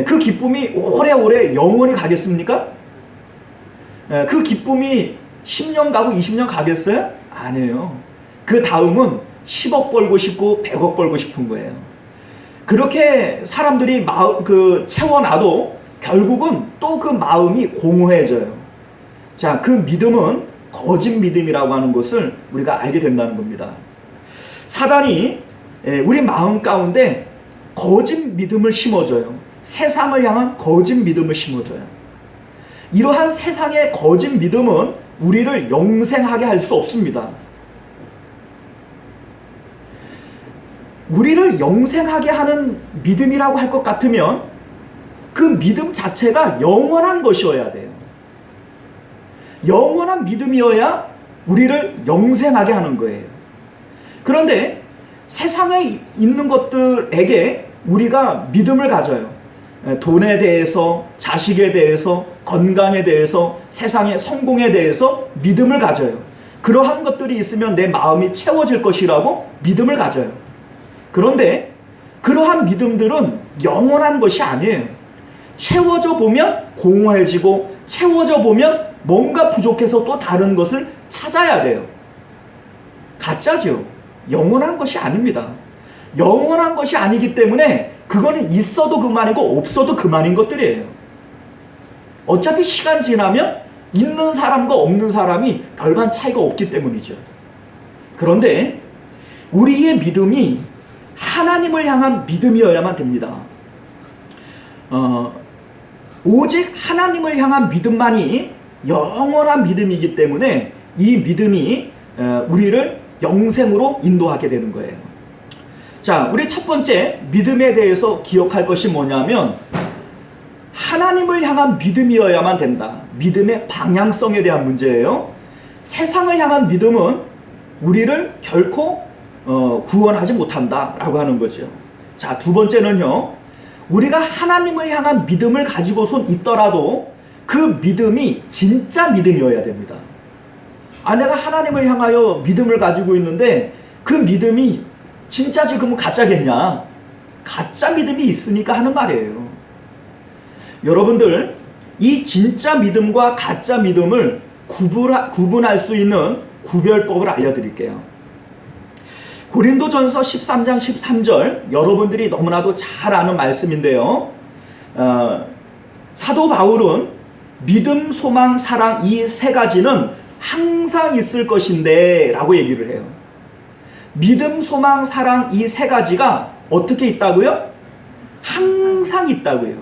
그 기쁨이 오래오래 영원히 가겠습니까? 그 기쁨이 10년 가고 20년 가겠어요? 아니에요. 그 다음은 10억 벌고 싶고 100억 벌고 싶은 거예요. 그렇게 사람들이 채워놔도 결국은 또 그 마음이 공허해져요. 자, 그 믿음은 거짓 믿음이라고 하는 것을 우리가 알게 된다는 겁니다. 사단이 우리 마음 가운데 거짓 믿음을 심어줘요. 세상을 향한 거짓 믿음을 심어줘요. 이러한 세상의 거짓 믿음은 우리를 영생하게 할 수 없습니다. 우리를 영생하게 하는 믿음이라고 할 것 같으면 그 믿음 자체가 영원한 것이어야 돼요. 영원한 믿음이어야 우리를 영생하게 하는 거예요. 그런데 세상에 있는 것들에게 우리가 믿음을 가져요. 돈에 대해서, 자식에 대해서, 건강에 대해서, 세상의 성공에 대해서 믿음을 가져요. 그러한 것들이 있으면 내 마음이 채워질 것이라고 믿음을 가져요. 그런데 그러한 믿음들은 영원한 것이 아니에요. 채워져 보면 공허해지고 채워져 보면 뭔가 부족해서 또 다른 것을 찾아야 돼요. 가짜죠. 영원한 것이 아닙니다. 영원한 것이 아니기 때문에 그거는 있어도 그만이고 없어도 그만인 것들이에요. 어차피 시간 지나면 있는 사람과 없는 사람이 별반 차이가 없기 때문이죠. 그런데 우리의 믿음이 하나님을 향한 믿음이어야만 됩니다. 오직 하나님을 향한 믿음만이 영원한 믿음이기 때문에 이 믿음이 우리를 영생으로 인도하게 되는 거예요. 자, 우리 첫 번째 믿음에 대해서 기억할 것이 뭐냐면 하나님을 향한 믿음이어야만 된다. 믿음의 방향성에 대한 문제예요. 세상을 향한 믿음은 우리를 결코 구원하지 못한다라고 하는 거죠. 자, 두 번째는요. 우리가 하나님을 향한 믿음을 가지고선 있더라도 그 믿음이 진짜 믿음이어야 됩니다. 내가 하나님을 향하여 믿음을 가지고 있는데 그 믿음이 진짜지 그러면 가짜겠냐? 가짜 믿음이 있으니까 하는 말이에요. 여러분들, 이 진짜 믿음과 가짜 믿음을 구분할 수 있는 구별법을 알려드릴게요. 고린도전서 13장 13절, 여러분들이 너무나도 잘 아는 말씀인데요. 사도 바울은 믿음, 소망, 사랑 이 세 가지는 항상 있을 것인데 라고 얘기를 해요. 믿음, 소망, 사랑 이 세 가지가 어떻게 있다고요? 항상 있다고요.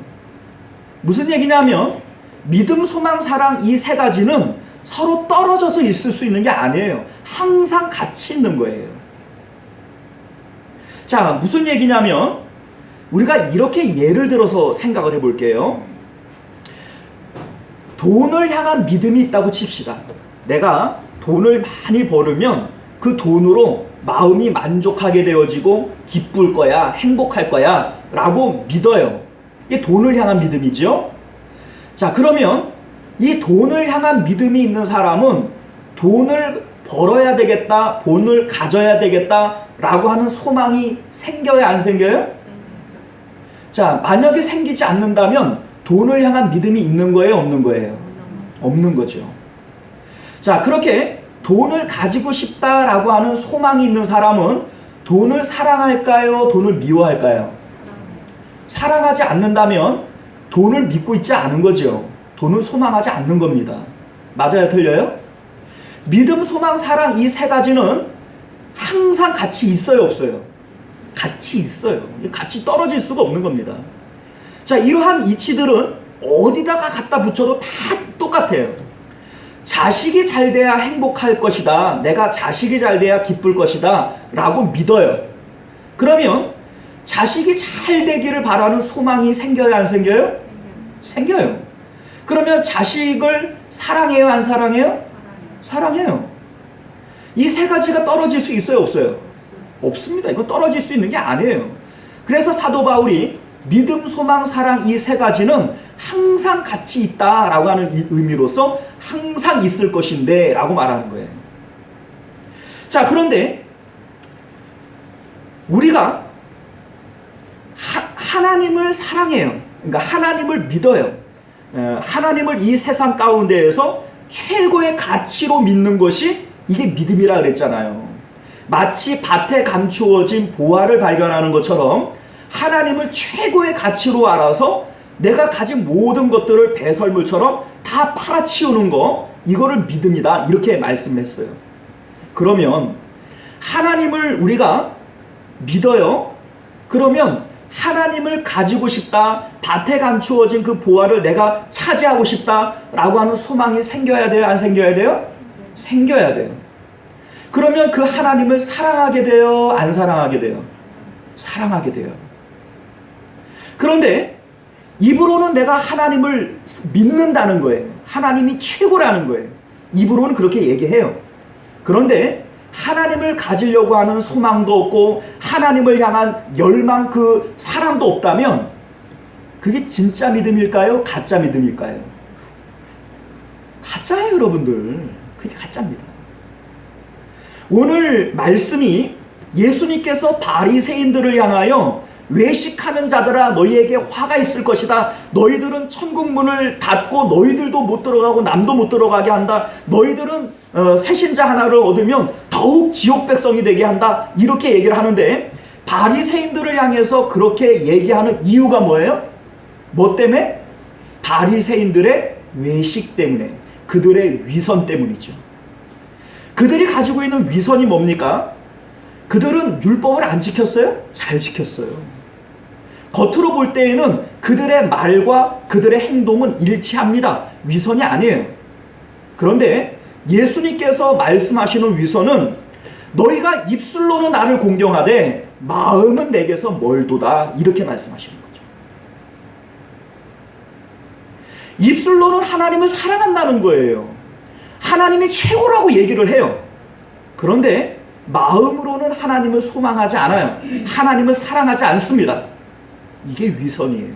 무슨 얘기냐면 믿음, 소망, 사랑 이 세 가지는 서로 떨어져서 있을 수 있는 게 아니에요. 항상 같이 있는 거예요. 자, 무슨 얘기냐면 우리가 이렇게 예를 들어서 생각을 해볼게요. 돈을 향한 믿음이 있다고 칩시다. 내가 돈을 많이 벌으면 그 돈으로 마음이 만족하게 되어지고 기쁠 거야, 행복할 거야 라고 믿어요. 이게 돈을 향한 믿음이죠. 자, 그러면 이 돈을 향한 믿음이 있는 사람은 돈을 벌어야 되겠다, 돈을 가져야 되겠다 라고 하는 소망이 생겨요, 안 생겨요? 자, 만약에 생기지 않는다면 돈을 향한 믿음이 있는 거예요, 없는 거예요? 없는 거죠. 자, 그렇게 돈을 가지고 싶다라고 하는 소망이 있는 사람은 돈을 사랑할까요? 돈을 미워할까요? 사랑하지 않는다면 돈을 믿고 있지 않은 거죠. 돈을 소망하지 않는 겁니다. 맞아요? 틀려요? 믿음, 소망, 사랑 이 세 가지는 항상 같이 있어요, 없어요? 같이 있어요. 같이 떨어질 수가 없는 겁니다. 자, 이러한 이치들은 어디다가 갖다 붙여도 다 똑같아요. 자식이 잘 돼야 행복할 것이다. 내가 자식이 잘 돼야 기쁠 것이다. 라고 믿어요. 그러면 자식이 잘 되기를 바라는 소망이 생겨요, 안 생겨요? 생겨요. 그러면 자식을 사랑해요, 안 사랑해요? 사랑해요. 이 세 가지가 떨어질 수 있어요, 없어요? 없습니다. 이거 떨어질 수 있는 게 아니에요. 그래서 사도 바울이 믿음, 소망, 사랑 이 세 가지는 항상 같이 있다라고 하는 이 의미로서 항상 있을 것인데 라고 말하는 거예요. 자, 그런데 우리가 하나님을 사랑해요. 그러니까 하나님을 믿어요. 하나님을 이 세상 가운데에서 최고의 가치로 믿는 것이 이게 믿음이라 그랬잖아요. 마치 밭에 감추어진 보화를 발견하는 것처럼 하나님을 최고의 가치로 알아서 내가 가진 모든 것들을 배설물처럼 다 팔아치우는 거, 이거를 믿음이다, 이렇게 말씀했어요. 그러면 하나님을 우리가 믿어요. 그러면 하나님을 가지고 싶다, 밭에 감추어진 그 보화를 내가 차지하고 싶다라고 하는 소망이 생겨야 돼요, 안 생겨야 돼요? 생겨야 돼요. 그러면 그 하나님을 사랑하게 돼요, 안 사랑하게 돼요? 사랑하게 돼요. 그런데 입으로는 내가 하나님을 믿는다는 거예요. 하나님이 최고라는 거예요. 입으로는 그렇게 얘기해요. 그런데 하나님을 가지려고 하는 소망도 없고 하나님을 향한 열망, 그 사랑도 없다면 그게 진짜 믿음일까요? 가짜 믿음일까요? 가짜예요, 여러분들. 그게 가짜입니다. 오늘 말씀이 예수님께서 바리새인들을 향하여 외식하는 자들아 너희에게 화가 있을 것이다. 너희들은 천국 문을 닫고 너희들도 못 들어가고 남도 못 들어가게 한다. 너희들은 새신자 하나를 얻으면 더욱 지옥 백성이 되게 한다. 이렇게 얘기를 하는데 바리새인들을 향해서 그렇게 얘기하는 이유가 뭐예요? 뭐 때문에? 바리새인들의 외식 때문에, 그들의 위선 때문이죠. 그들이 가지고 있는 위선이 뭡니까? 그들은 율법을 안 지켰어요? 잘 지켰어요. 겉으로 볼 때에는 그들의 말과 그들의 행동은 일치합니다. 위선이 아니에요. 그런데 예수님께서 말씀하시는 위선은 너희가 입술로는 나를 공경하되 마음은 내게서 멀도다, 이렇게 말씀하시는 거죠. 입술로는 하나님을 사랑한다는 거예요. 하나님이 최고라고 얘기를 해요. 그런데 마음으로는 하나님을 소망하지 않아요. 하나님을 사랑하지 않습니다. 이게 위선이에요.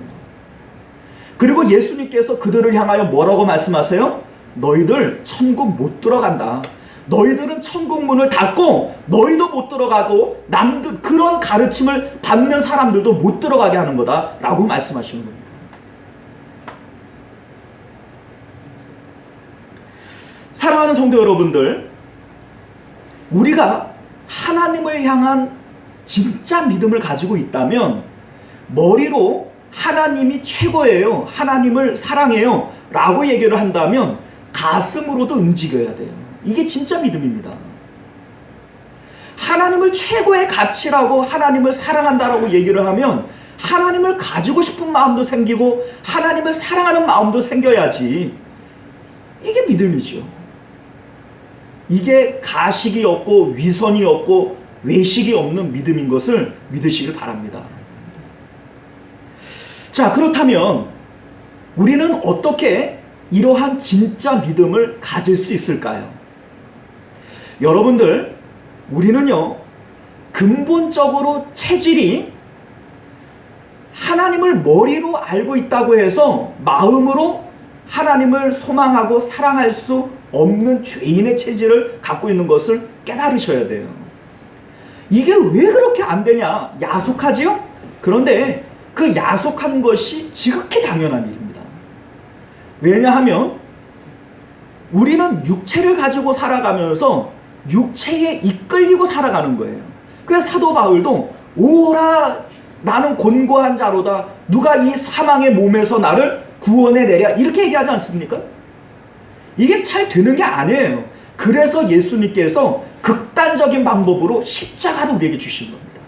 그리고 예수님께서 그들을 향하여 뭐라고 말씀하세요? 너희들 천국 못 들어간다. 너희들은 천국 문을 닫고 너희도 못 들어가고 남들, 그런 가르침을 받는 사람들도 못 들어가게 하는 거다 라고 말씀하시는 겁니다. 사랑하는 성도 여러분들, 우리가 하나님을 향한 진짜 믿음을 가지고 있다면 머리로 하나님이 최고예요, 하나님을 사랑해요 라고 얘기를 한다면 가슴으로도 움직여야 돼요. 이게 진짜 믿음입니다. 하나님을 최고의 가치라고, 하나님을 사랑한다라고 얘기를 하면 하나님을 가지고 싶은 마음도 생기고 하나님을 사랑하는 마음도 생겨야지. 이게 믿음이죠. 이게 가식이 없고 위선이 없고 외식이 없는 믿음인 것을 믿으시길 바랍니다. 자, 그렇다면 우리는 어떻게 이러한 진짜 믿음을 가질 수 있을까요? 여러분들, 우리는요, 근본적으로 체질이 하나님을 머리로 알고 있다고 해서 마음으로 하나님을 소망하고 사랑할 수 없는 죄인의 체질을 갖고 있는 것을 깨달으셔야 돼요. 이게 왜 그렇게 안 되냐? 야속하지요? 그런데 그 야속한 것이 지극히 당연한 일입니다. 왜냐하면 우리는 육체를 가지고 살아가면서 육체에 이끌리고 살아가는 거예요. 그래서 사도 바울도 오라 나는 곤고한 자로다, 누가 이 사망의 몸에서 나를 구원해내랴, 이렇게 얘기하지 않습니까? 이게 잘 되는 게 아니에요. 그래서 예수님께서 극단적인 방법으로 십자가를 우리에게 주신 겁니다.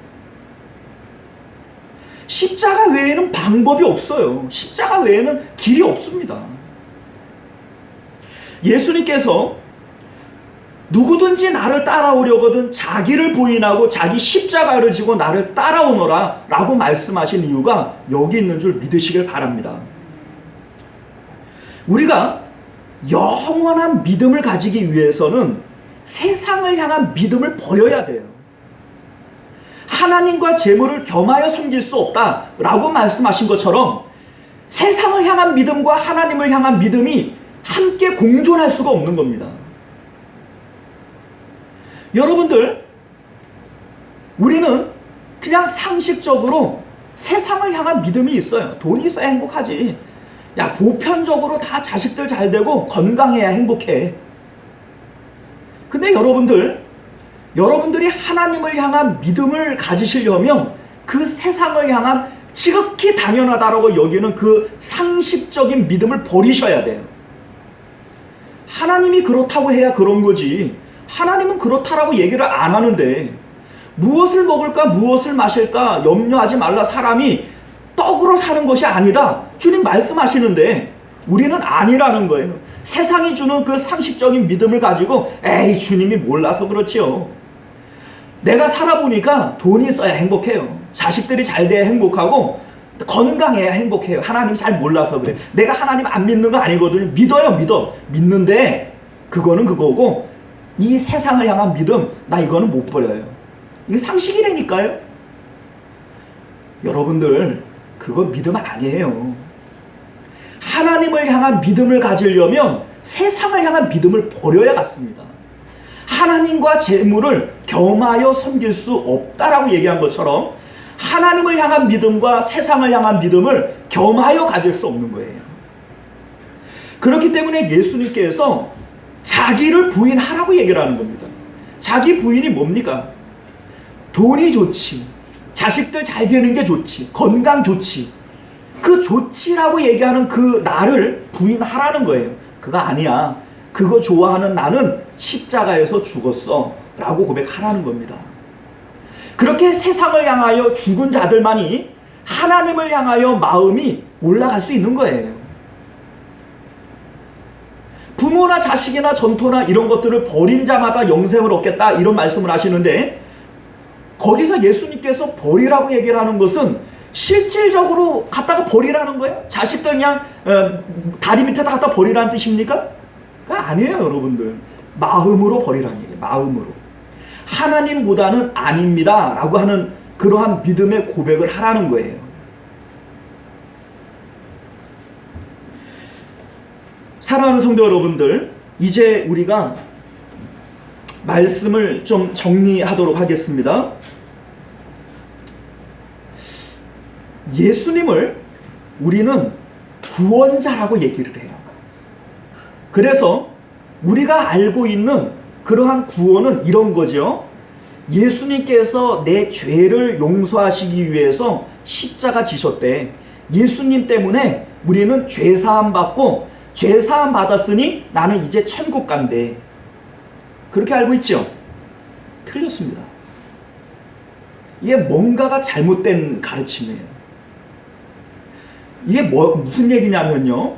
십자가 외에는 방법이 없어요. 십자가 외에는 길이 없습니다. 예수님께서 누구든지 나를 따라오려거든 자기를 부인하고 자기 십자가를 지고 나를 따라오너라 라고 말씀하신 이유가 여기 있는 줄 믿으시길 바랍니다. 우리가 영원한 믿음을 가지기 위해서는 세상을 향한 믿음을 버려야 돼요. 하나님과 재물을 겸하여 섬길 수 없다라고 말씀하신 것처럼 세상을 향한 믿음과 하나님을 향한 믿음이 함께 공존할 수가 없는 겁니다. 여러분들, 우리는 그냥 상식적으로 세상을 향한 믿음이 있어요. 돈이 있어야 행복하지. 야, 보편적으로 다 자식들 잘 되고 건강해야 행복해. 근데 여러분들이 하나님을 향한 믿음을 가지시려면 그 세상을 향한 지극히 당연하다라고 여기는 그 상식적인 믿음을 버리셔야 돼요. 하나님이 그렇다고 해야 그런 거지, 하나님은 그렇다라고 얘기를 안 하는데 무엇을 먹을까 무엇을 마실까 염려하지 말라, 사람이 떡으로 사는 것이 아니다 주님 말씀하시는데 우리는 아니라는 거예요. 세상이 주는 그 상식적인 믿음을 가지고 에이 주님이 몰라서 그렇지요, 내가 살아보니까 돈이 있어야 행복해요, 자식들이 잘 돼야 행복하고 건강해야 행복해요, 하나님 잘 몰라서 그래, 내가 하나님 안 믿는 거 아니거든요. 믿어요. 믿는데 그거는 그거고 이 세상을 향한 믿음, 나 이거는 못 버려요. 이게 상식이라니까요. 여러분들, 그거 믿음 아니에요. 하나님을 향한 믿음을 가지려면 세상을 향한 믿음을 버려야 같습니다. 하나님과 재물을 겸하여 섬길 수 없다라고 얘기한 것처럼 하나님을 향한 믿음과 세상을 향한 믿음을 겸하여 가질 수 없는 거예요. 그렇기 때문에 예수님께서 자기를 부인하라고 얘기를 하는 겁니다. 자기 부인이 뭡니까? 돈이 좋지, 자식들 잘 되는 게 좋지, 건강 좋지, 그 좋지라고 얘기하는 그 나를 부인하라는 거예요. 그거 아니야. 그거 좋아하는 나는 십자가에서 죽었어 라고 고백하라는 겁니다. 그렇게 세상을 향하여 죽은 자들만이 하나님을 향하여 마음이 올라갈 수 있는 거예요. 부모나 자식이나 전토나 이런 것들을 버린 자마다 영생을 얻겠다 이런 말씀을 하시는데, 거기서 예수님께서 버리라고 얘기를 하는 것은 실질적으로 갖다가 버리라는 거예요? 자식들 그냥 다리 밑에다 갖다 버리라는 뜻입니까? 그거 아니에요, 여러분들. 마음으로 버리라는 얘기예요. 마음으로. 하나님보다는 아닙니다 라고 하는 그러한 믿음의 고백을 하라는 거예요. 사랑하는 성도 여러분들, 이제 우리가 말씀을 좀 정리하도록 하겠습니다. 예수님을 우리는 구원자라고 얘기를 해요. 그래서 우리가 알고 있는 그러한 구원은 이런 거죠. 예수님께서 내 죄를 용서하시기 위해서 십자가 지셨대. 예수님 때문에 우리는 죄사함 받고 죄사함 받았으니 나는 이제 천국 간대. 그렇게 알고 있죠? 틀렸습니다. 이게 뭔가가 잘못된 가르침이에요. 이게 무슨 얘기냐면요,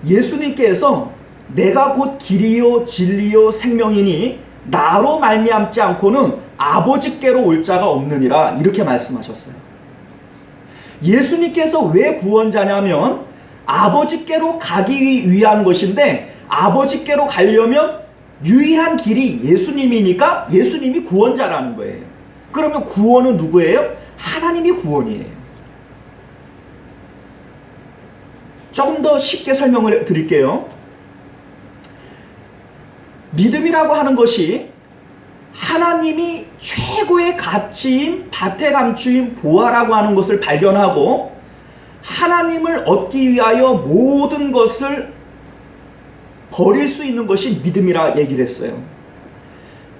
예수님께서 내가 곧 길이요 진리요 생명이니 나로 말미암지 않고는 아버지께로 올 자가 없느니라 이렇게 말씀하셨어요. 예수님께서 왜 구원자냐면 아버지께로 가기 위한 것인데, 아버지께로 가려면 유일한 길이 예수님이니까 예수님이 구원자라는 거예요. 그러면 구원은 누구예요? 하나님이 구원이에요. 조금 더 쉽게 설명을 드릴게요. 믿음이라고 하는 것이 하나님이 최고의 가치인 밭에 감추인 보화라고 하는 것을 발견하고 하나님을 얻기 위하여 모든 것을 버릴 수 있는 것이 믿음이라 얘기를 했어요.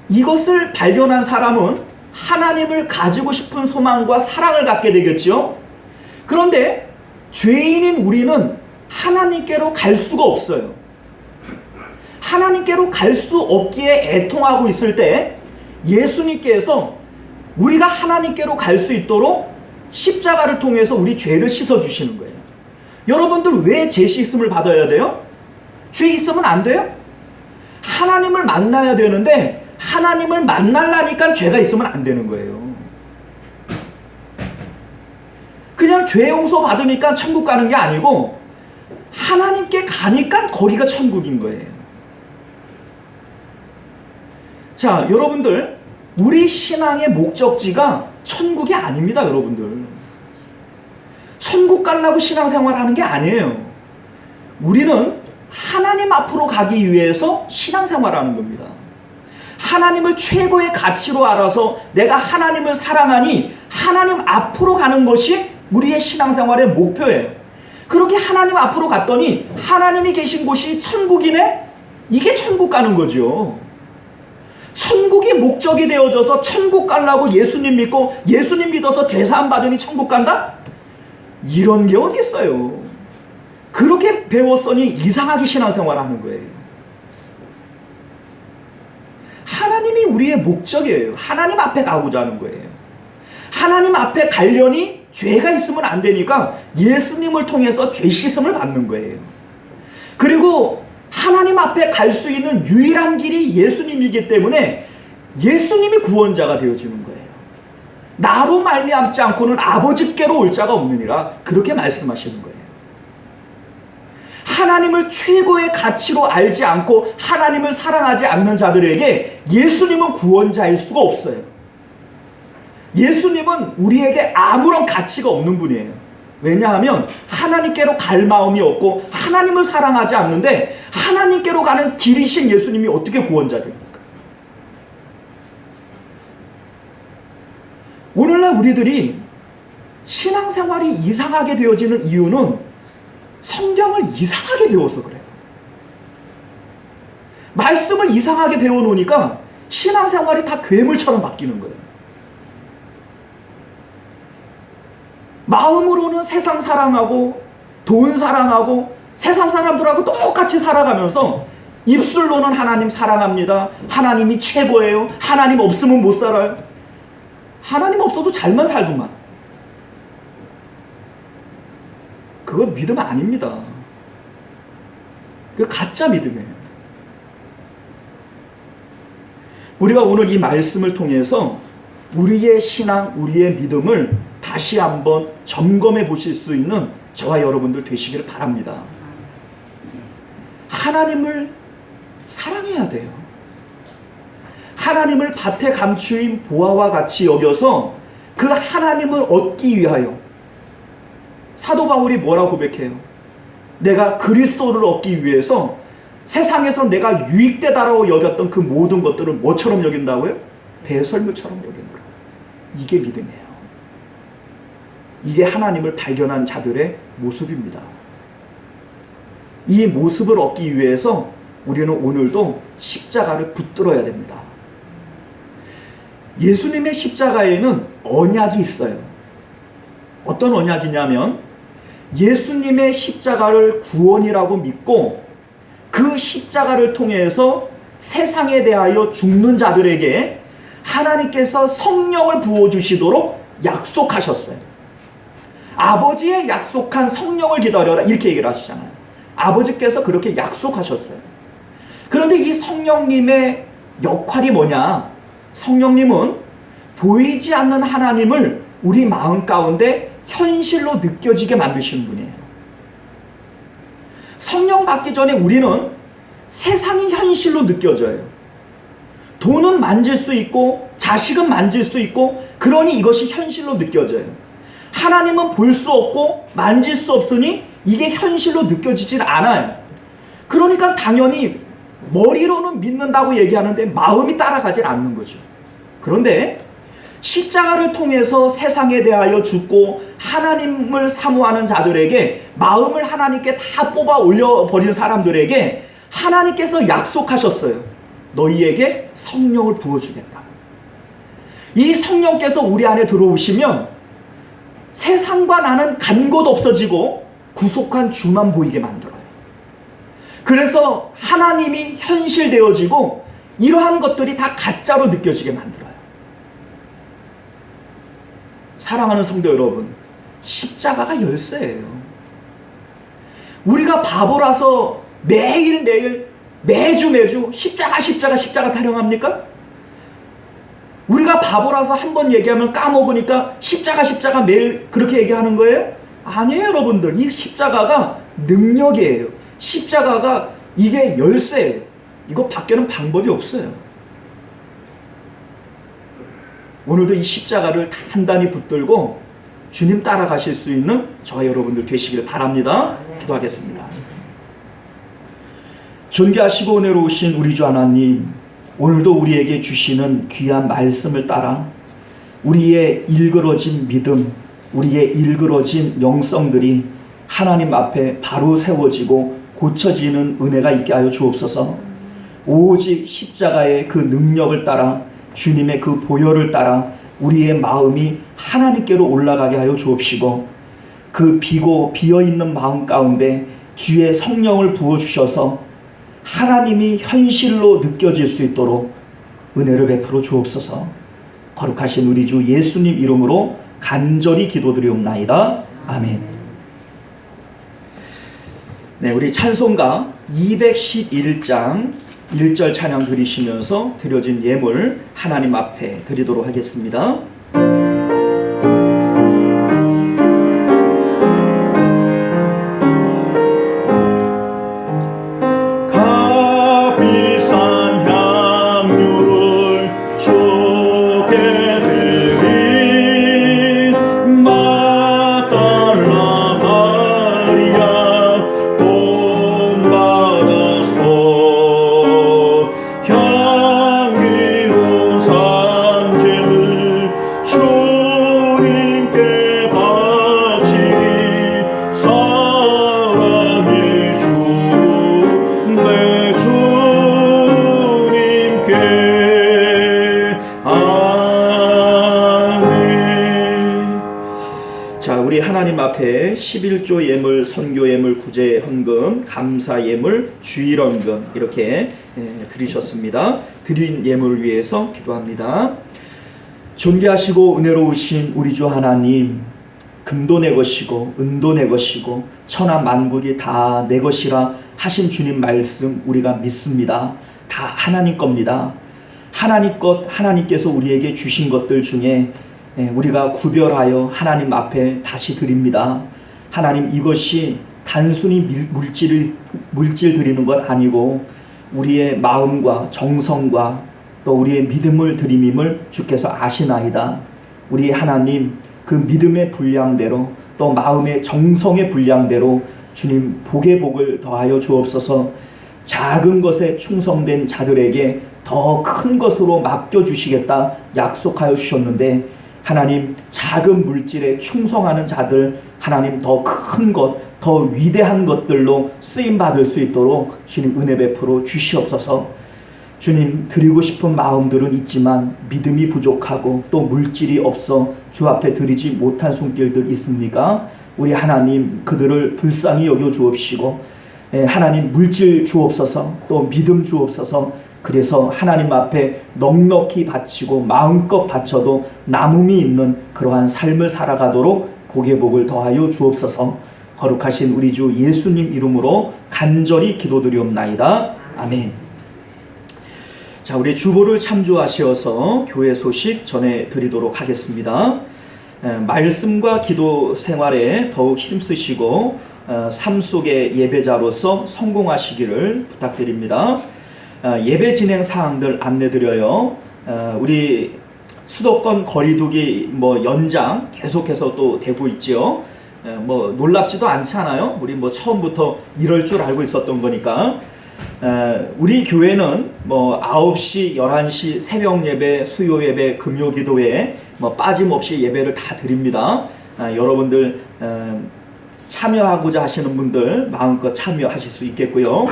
이것을 발견한 사람은 하나님을 가지고 싶은 소망과 사랑을 갖게 되겠죠. 그런데 죄인인 우리는 하나님께로 갈 수가 없어요. 하나님께로 갈 수 없기에 애통하고 있을 때 예수님께서 우리가 하나님께로 갈 수 있도록 십자가를 통해서 우리 죄를 씻어주시는 거예요. 여러분들 왜 죄 씻음을 받아야 돼요? 죄 있으면 안 돼요? 하나님을 만나야 되는데 하나님을 만나려니까 죄가 있으면 안 되는 거예요. 그냥 죄 용서 받으니까 천국 가는 게 아니고 하나님께 가니까 거기가 천국인 거예요. 자, 여러분들, 우리 신앙의 목적지가 천국이 아닙니다, 여러분들. 천국 가려고 신앙생활 하는 게 아니에요. 우리는 하나님 앞으로 가기 위해서 신앙생활 하는 겁니다. 하나님을 최고의 가치로 알아서 내가 하나님을 사랑하니 하나님 앞으로 가는 것이 우리의 신앙생활의 목표예요. 그렇게 하나님 앞으로 갔더니 하나님이 계신 곳이 천국이네? 이게 천국 가는 거죠. 천국이 목적이 되어져서 천국 가려고 예수님 믿고 예수님 믿어서 죄사함 받으니 천국 간다? 이런 게 어디 있어요. 그렇게 배웠으니 이상하게 신앙생활 하는 거예요. 하나님이 우리의 목적이에요. 하나님 앞에 가고자 하는 거예요. 하나님 앞에 가려니 죄가 있으면 안 되니까 예수님을 통해서 죄 씻음을 받는 거예요. 그리고 하나님 앞에 갈 수 있는 유일한 길이 예수님이기 때문에 예수님이 구원자가 되어지는 거예요. 나로 말미암지 않고는 아버지께로 올 자가 없느니라 그렇게 말씀하시는 거예요. 하나님을 최고의 가치로 알지 않고 하나님을 사랑하지 않는 자들에게 예수님은 구원자일 수가 없어요. 예수님은 우리에게 아무런 가치가 없는 분이에요. 왜냐하면 하나님께로 갈 마음이 없고 하나님을 사랑하지 않는데 하나님께로 가는 길이신 예수님이 어떻게 구원자 됩니까? 오늘날 우리들이 신앙생활이 이상하게 되어지는 이유는 성경을 이상하게 배워서 그래요. 말씀을 이상하게 배워놓으니까 신앙생활이 다 괴물처럼 바뀌는 거예요. 마음으로는 세상 사랑하고 돈 사랑하고 세상 사람들하고 똑같이 살아가면서 입술로는 하나님 사랑합니다. 하나님이 최고예요. 하나님 없으면 못 살아요. 하나님 없어도 잘만 살더만. 그거 믿음 아닙니다. 그 가짜 믿음이에요. 우리가 오늘 이 말씀을 통해서 우리의 신앙, 우리의 믿음을 다시 한번 점검해 보실 수 있는 저와 여러분들 되시기를 바랍니다. 하나님을 사랑해야 돼요. 하나님을 밭에 감추인 보화와 같이 여겨서 그 하나님을 얻기 위하여 사도 바울이 뭐라고 고백해요? 내가 그리스도를 얻기 위해서 세상에서 내가 유익되다라고 여겼던 그 모든 것들을 뭐처럼 여긴다고요? 배설물처럼 여긴다. 이게 믿음이에요. 이게 하나님을 발견한 자들의 모습입니다. 이 모습을 얻기 위해서 우리는 오늘도 십자가를 붙들어야 됩니다. 예수님의 십자가에는 언약이 있어요. 어떤 언약이냐면 예수님의 십자가를 구원이라고 믿고 그 십자가를 통해서 세상에 대하여 죽는 자들에게 하나님께서 성령을 부어주시도록 약속하셨어요. 아버지의 약속한 성령을 기다려라 이렇게 얘기를 하시잖아요. 아버지께서 그렇게 약속하셨어요. 그런데 이 성령님의 역할이 뭐냐? 성령님은 보이지 않는 하나님을 우리 마음 가운데 현실로 느껴지게 만드시는 분이에요. 성령 받기 전에 우리는 세상이 현실로 느껴져요. 돈은 만질 수 있고 자식은 만질 수 있고 그러니 이것이 현실로 느껴져요. 하나님은 볼 수 없고 만질 수 없으니 이게 현실로 느껴지질 않아요. 그러니까 당연히 머리로는 믿는다고 얘기하는데 마음이 따라가질 않는 거죠. 그런데 십자가를 통해서 세상에 대하여 죽고 하나님을 사모하는 자들에게 마음을 하나님께 다 뽑아 올려버린 사람들에게 하나님께서 약속하셨어요. 너희에게 성령을 부어주겠다. 이 성령께서 우리 안에 들어오시면 세상과 나는 간 곳 없어지고 구속한 주만 보이게 만들어요. 그래서 하나님이 현실되어지고 이러한 것들이 다 가짜로 느껴지게 만들어요. 사랑하는 성도 여러분, 십자가가 열쇠예요. 우리가 바보라서 매주 십자가 타령합니까? 우리가 바보라서 한 번 얘기하면 까먹으니까 십자가 매일 그렇게 얘기하는 거예요? 아니에요, 여러분들. 이 십자가가 능력이에요. 십자가가 이게 열쇠예요. 이거 밖에는 방법이 없어요. 오늘도 이 십자가를 단단히 붙들고 주님 따라가실 수 있는 저와 여러분들 되시길 바랍니다. 기도하겠습니다. 존귀하시고 은혜로우신 우리 주 하나님, 오늘도 우리에게 주시는 귀한 말씀을 따라 우리의 일그러진 믿음, 우리의 일그러진 영성들이 하나님 앞에 바로 세워지고 고쳐지는 은혜가 있게 하여 주옵소서. 오직 십자가의 그 능력을 따라 주님의 그 보혈을 따라 우리의 마음이 하나님께로 올라가게 하여 주옵시고 그 비어있는 마음 가운데 주의 성령을 부어주셔서 하나님이 현실로 느껴질 수 있도록 은혜를 베풀어 주옵소서. 거룩하신 우리 주 예수님 이름으로 간절히 기도드리옵나이다. 아멘. 네, 우리 찬송가 211장 1절 찬양 드리시면서 드려진 예물 하나님 앞에 드리도록 하겠습니다. 앞에 11조 예물, 선교 예물, 구제 헌금, 감사 예물, 주일 헌금 이렇게 드리셨습니다. 드린 예물을 위해서 기도합니다. 존귀하시고 은혜로우신 우리 주 하나님, 금도 내 것이고 은도 내 것이고 천하 만국이 다 내 것이라 하신 주님 말씀 우리가 믿습니다. 다 하나님 겁니다. 하나님 것, 하나님께서 우리에게 주신 것들 중에 우리가 구별하여 하나님 앞에 다시 드립니다. 하나님, 이것이 단순히 물질 드리는 것 아니고 우리의 마음과 정성과 또 우리의 믿음을 드림임을 주께서 아시나이다. 우리 하나님, 그 믿음의 분량대로 또 마음의 정성의 분량대로 주님 복의 복을 더하여 주옵소서. 작은 것에 충성된 자들에게 더 큰 것으로 맡겨주시겠다 약속하여 주셨는데, 하나님, 작은 물질에 충성하는 자들, 하나님 더 큰 것, 더 위대한 것들로 쓰임받을 수 있도록 주님 은혜 베풀어 주시옵소서. 주님, 드리고 싶은 마음들은 있지만 믿음이 부족하고 또 물질이 없어 주 앞에 드리지 못한 손길들 있습니까? 우리 하나님, 그들을 불쌍히 여겨 주옵시고 하나님, 물질 주옵소서, 또 믿음 주옵소서. 그래서 하나님 앞에 넉넉히 바치고 마음껏 바쳐도 남음이 있는 그러한 삶을 살아가도록 복의 복을 더하여 주옵소서. 거룩하신 우리 주 예수님 이름으로 간절히 기도드리옵나이다. 아멘. 자, 우리 주보를 참조하시어서 교회 소식 전해드리도록 하겠습니다. 말씀과 기도 생활에 더욱 힘쓰시고 삶 속의 예배자로서 성공하시기를 부탁드립니다. 예배 진행 사항들 안내드려요. 우리 수도권 거리두기 연장 계속해서 또 되고 있죠. 놀랍지도 않잖아요. 우리 처음부터 이럴 줄 알고 있었던 거니까. 우리 교회는 9시, 11시 새벽 예배, 수요 예배, 금요 기도회 빠짐없이 예배를 다 드립니다. 여러분들 참여하고자 하시는 분들 마음껏 참여하실 수 있겠고요.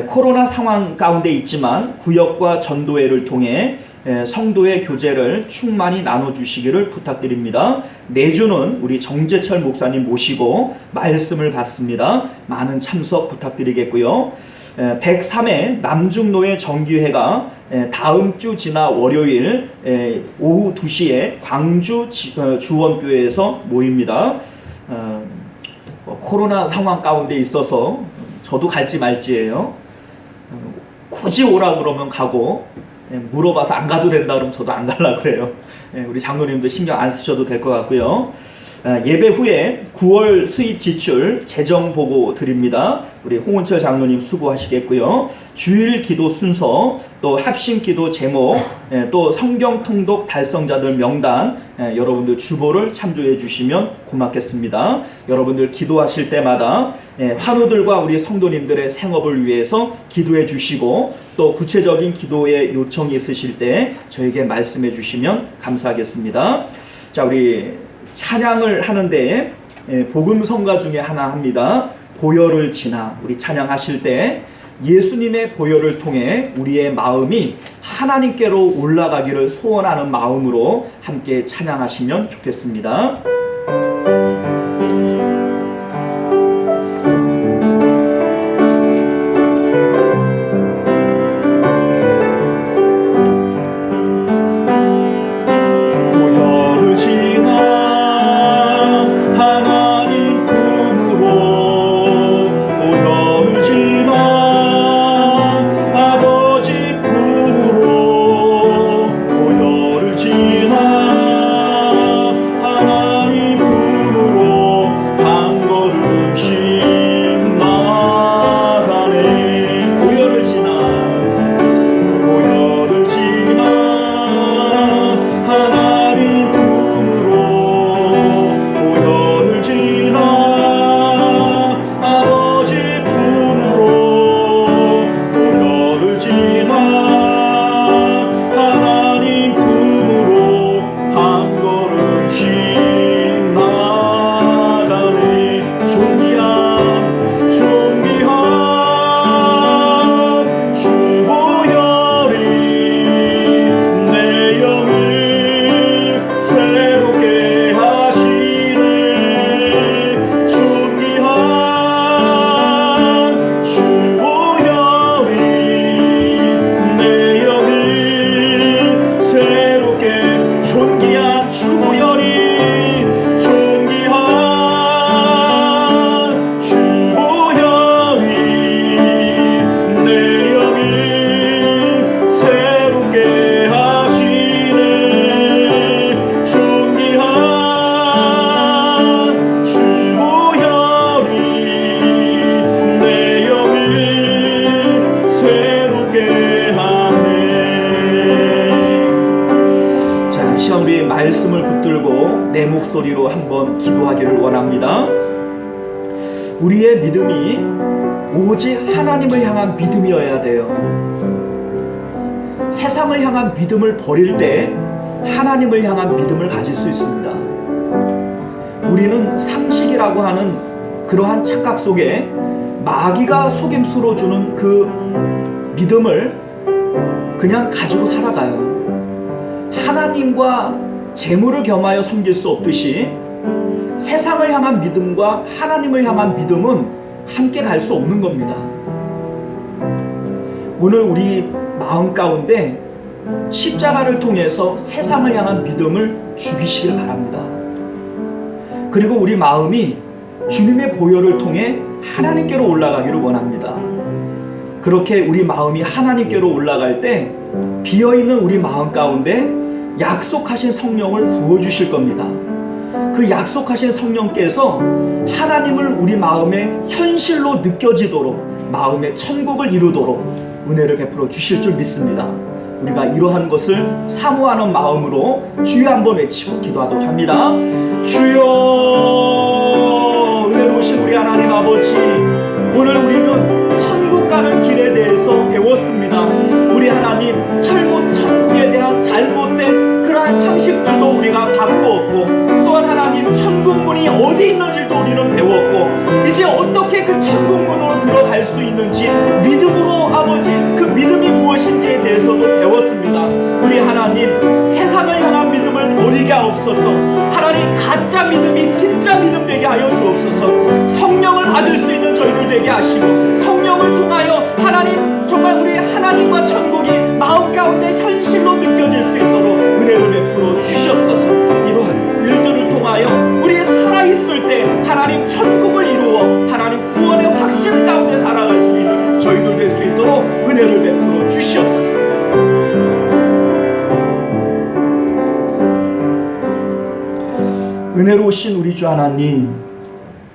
코로나 상황 가운데 있지만 구역과 전도회를 통해 성도의 교제를 충만히 나눠주시기를 부탁드립니다. 내주는 우리 정재철 목사님 모시고 말씀을 받습니다. 많은 참석 부탁드리겠고요. 103회 남중노회 정기회가 다음 주 지나 월요일 오후 2시에 광주 주원교회에서 모입니다. 코로나 상황 가운데 있어서 저도 갈지 말지예요. 굳이 오라 그러면 가고, 물어봐서 안 가도 된다 그러면 저도 안 가려고 그래요. 우리 장로님도 신경 안 쓰셔도 될 것 같고요. 예배 후에 9월 수입 지출 재정 보고 드립니다. 우리 홍은철 장로님 수고하시겠고요. 주일 기도 순서, 또 합심 기도 제목, 또 성경 통독 달성자들 명단, 여러분들 주보를 참조해 주시면 고맙겠습니다. 여러분들 기도하실 때마다 환우들과 우리 성도님들의 생업을 위해서 기도해 주시고, 또 구체적인 기도의 요청이 있으실 때 저에게 말씀해 주시면 감사하겠습니다. 자, 우리 찬양을 하는데 복음성가 중에 하나 합니다. 보혈을 지나. 우리 찬양하실 때 예수님의 보혈을 통해 우리의 마음이 하나님께로 올라가기를 소원하는 마음으로 함께 찬양하시면 좋겠습니다. 하나님 목소리로 한번 기도하기를 원합니다. 우리의 믿음이 오직 하나님을 향한 믿음이어야 돼요. 세상을 향한 믿음을 버릴 때 하나님을 향한 믿음을 가질 수 있습니다. 우리는 상식이라고 하는 그러한 착각 속에 마귀가 속임수로 주는 그 믿음을 그냥 가지고 살아가요. 하나님과 재물을 겸하여 섬길 수 없듯이 세상을 향한 믿음과 하나님을 향한 믿음은 함께 갈 수 없는 겁니다. 오늘 우리 마음 가운데 십자가를 통해서 세상을 향한 믿음을 죽이시길 바랍니다. 그리고 우리 마음이 주님의 보혈을 통해 하나님께로 올라가기를 원합니다. 그렇게 우리 마음이 하나님께로 올라갈 때 비어있는 우리 마음 가운데 약속하신 성령을 부어주실 겁니다. 그 약속하신 성령께서 하나님을 우리 마음에 현실로 느껴지도록 마음의 천국을 이루도록 은혜를 베풀어 주실 줄 믿습니다. 우리가 이러한 것을 사모하는 마음으로 주여 한번 외치고 기도하도록 합니다. 주여, 은혜로우신 우리 하나님 아버지, 오늘 우리는 천국 가는 길에 대해서 배웠습니다. 우리 하나님, 천국에 대한 잘못된 그러한 상식들도 우리가 바꾸었고, 또한 하나님 천국문이 어디 있는지도 우리는 배웠고, 이제 어떻게 그 천국문으로 들어갈 수 있는지 믿음으로 아버지 그 믿음이 무엇인지에 대해서도 배웠습니다. 우리 하나님, 세상을 향한 믿음을 버리게 하옵소서. 하나님, 가짜 믿음이 진짜 믿음 되게 하여 주옵소서. 성령을 받을 수 있는 저희들 되게 하시고, 성령을 통하여 하나님, 정말 우리 하나님과 천국이 마음 가운데 현실로 느껴질 수 있도록 은혜를 베풀어 주시옵소서. 이러한 일들을 통하여 우리 살아있을 때 하나님 천국을 이루어 하나님 구원의 확신 가운데 살아갈 수 있는 저희들 될 수 있도록 은혜를 베풀어 주시옵소서. 은혜로우신 우리 주 하나님,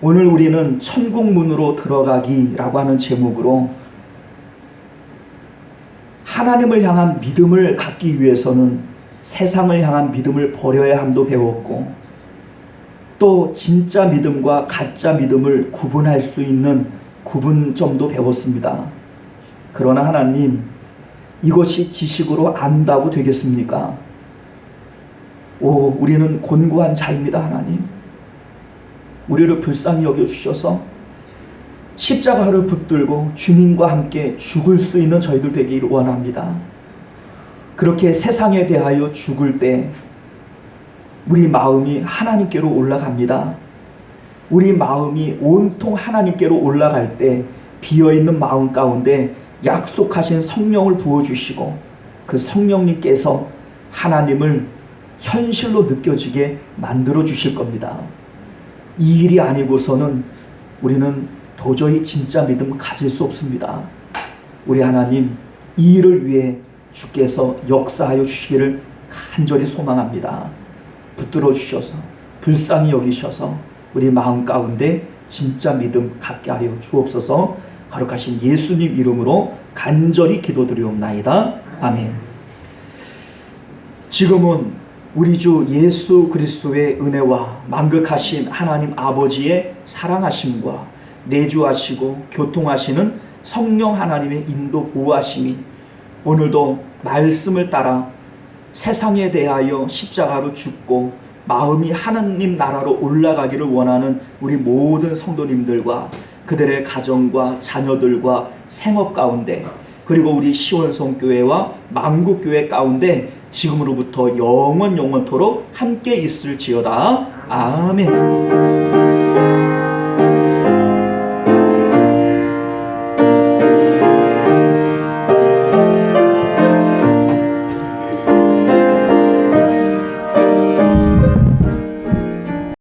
오늘 우리는 천국 문으로 들어가기라고 하는 제목으로 하나님을 향한 믿음을 갖기 위해서는 세상을 향한 믿음을 버려야 함도 배웠고, 또 진짜 믿음과 가짜 믿음을 구분할 수 있는 구분점도 배웠습니다. 그러나 하나님, 이것이 지식으로 안다고 되겠습니까? 우리는 곤고한 자입니다. 하나님, 우리를 불쌍히 여겨주셔서 십자가를 붙들고 주님과 함께 죽을 수 있는 저희들 되기를 원합니다. 그렇게 세상에 대하여 죽을 때 우리 마음이 하나님께로 올라갑니다. 우리 마음이 온통 하나님께로 올라갈 때 비어있는 마음 가운데 약속하신 성령을 부어주시고, 그 성령님께서 하나님을 현실로 느껴지게 만들어 주실 겁니다. 이 일이 아니고서는 우리는 도저히 진짜 믿음 가질 수 없습니다. 우리 하나님, 이 일을 위해 주께서 역사하여 주시기를 간절히 소망합니다. 붙들어 주셔서 불쌍히 여기셔서 우리 마음 가운데 진짜 믿음 갖게 하여 주옵소서. 거룩하신 예수님 이름으로 간절히 기도드리옵나이다. 아멘. 지금은 우리 주 예수 그리스도의 은혜와 만극하신 하나님 아버지의 사랑하심과 내주하시고 교통하시는 성령 하나님의 인도 보호하심이 오늘도 말씀을 따라 세상에 대하여 십자가로 죽고 마음이 하나님 나라로 올라가기를 원하는 우리 모든 성도님들과 그들의 가정과 자녀들과 생업 가운데, 그리고 우리 시원성교회와 만국교회 가운데 지금으로부터 영원토록 함께 있을지어다. 아멘.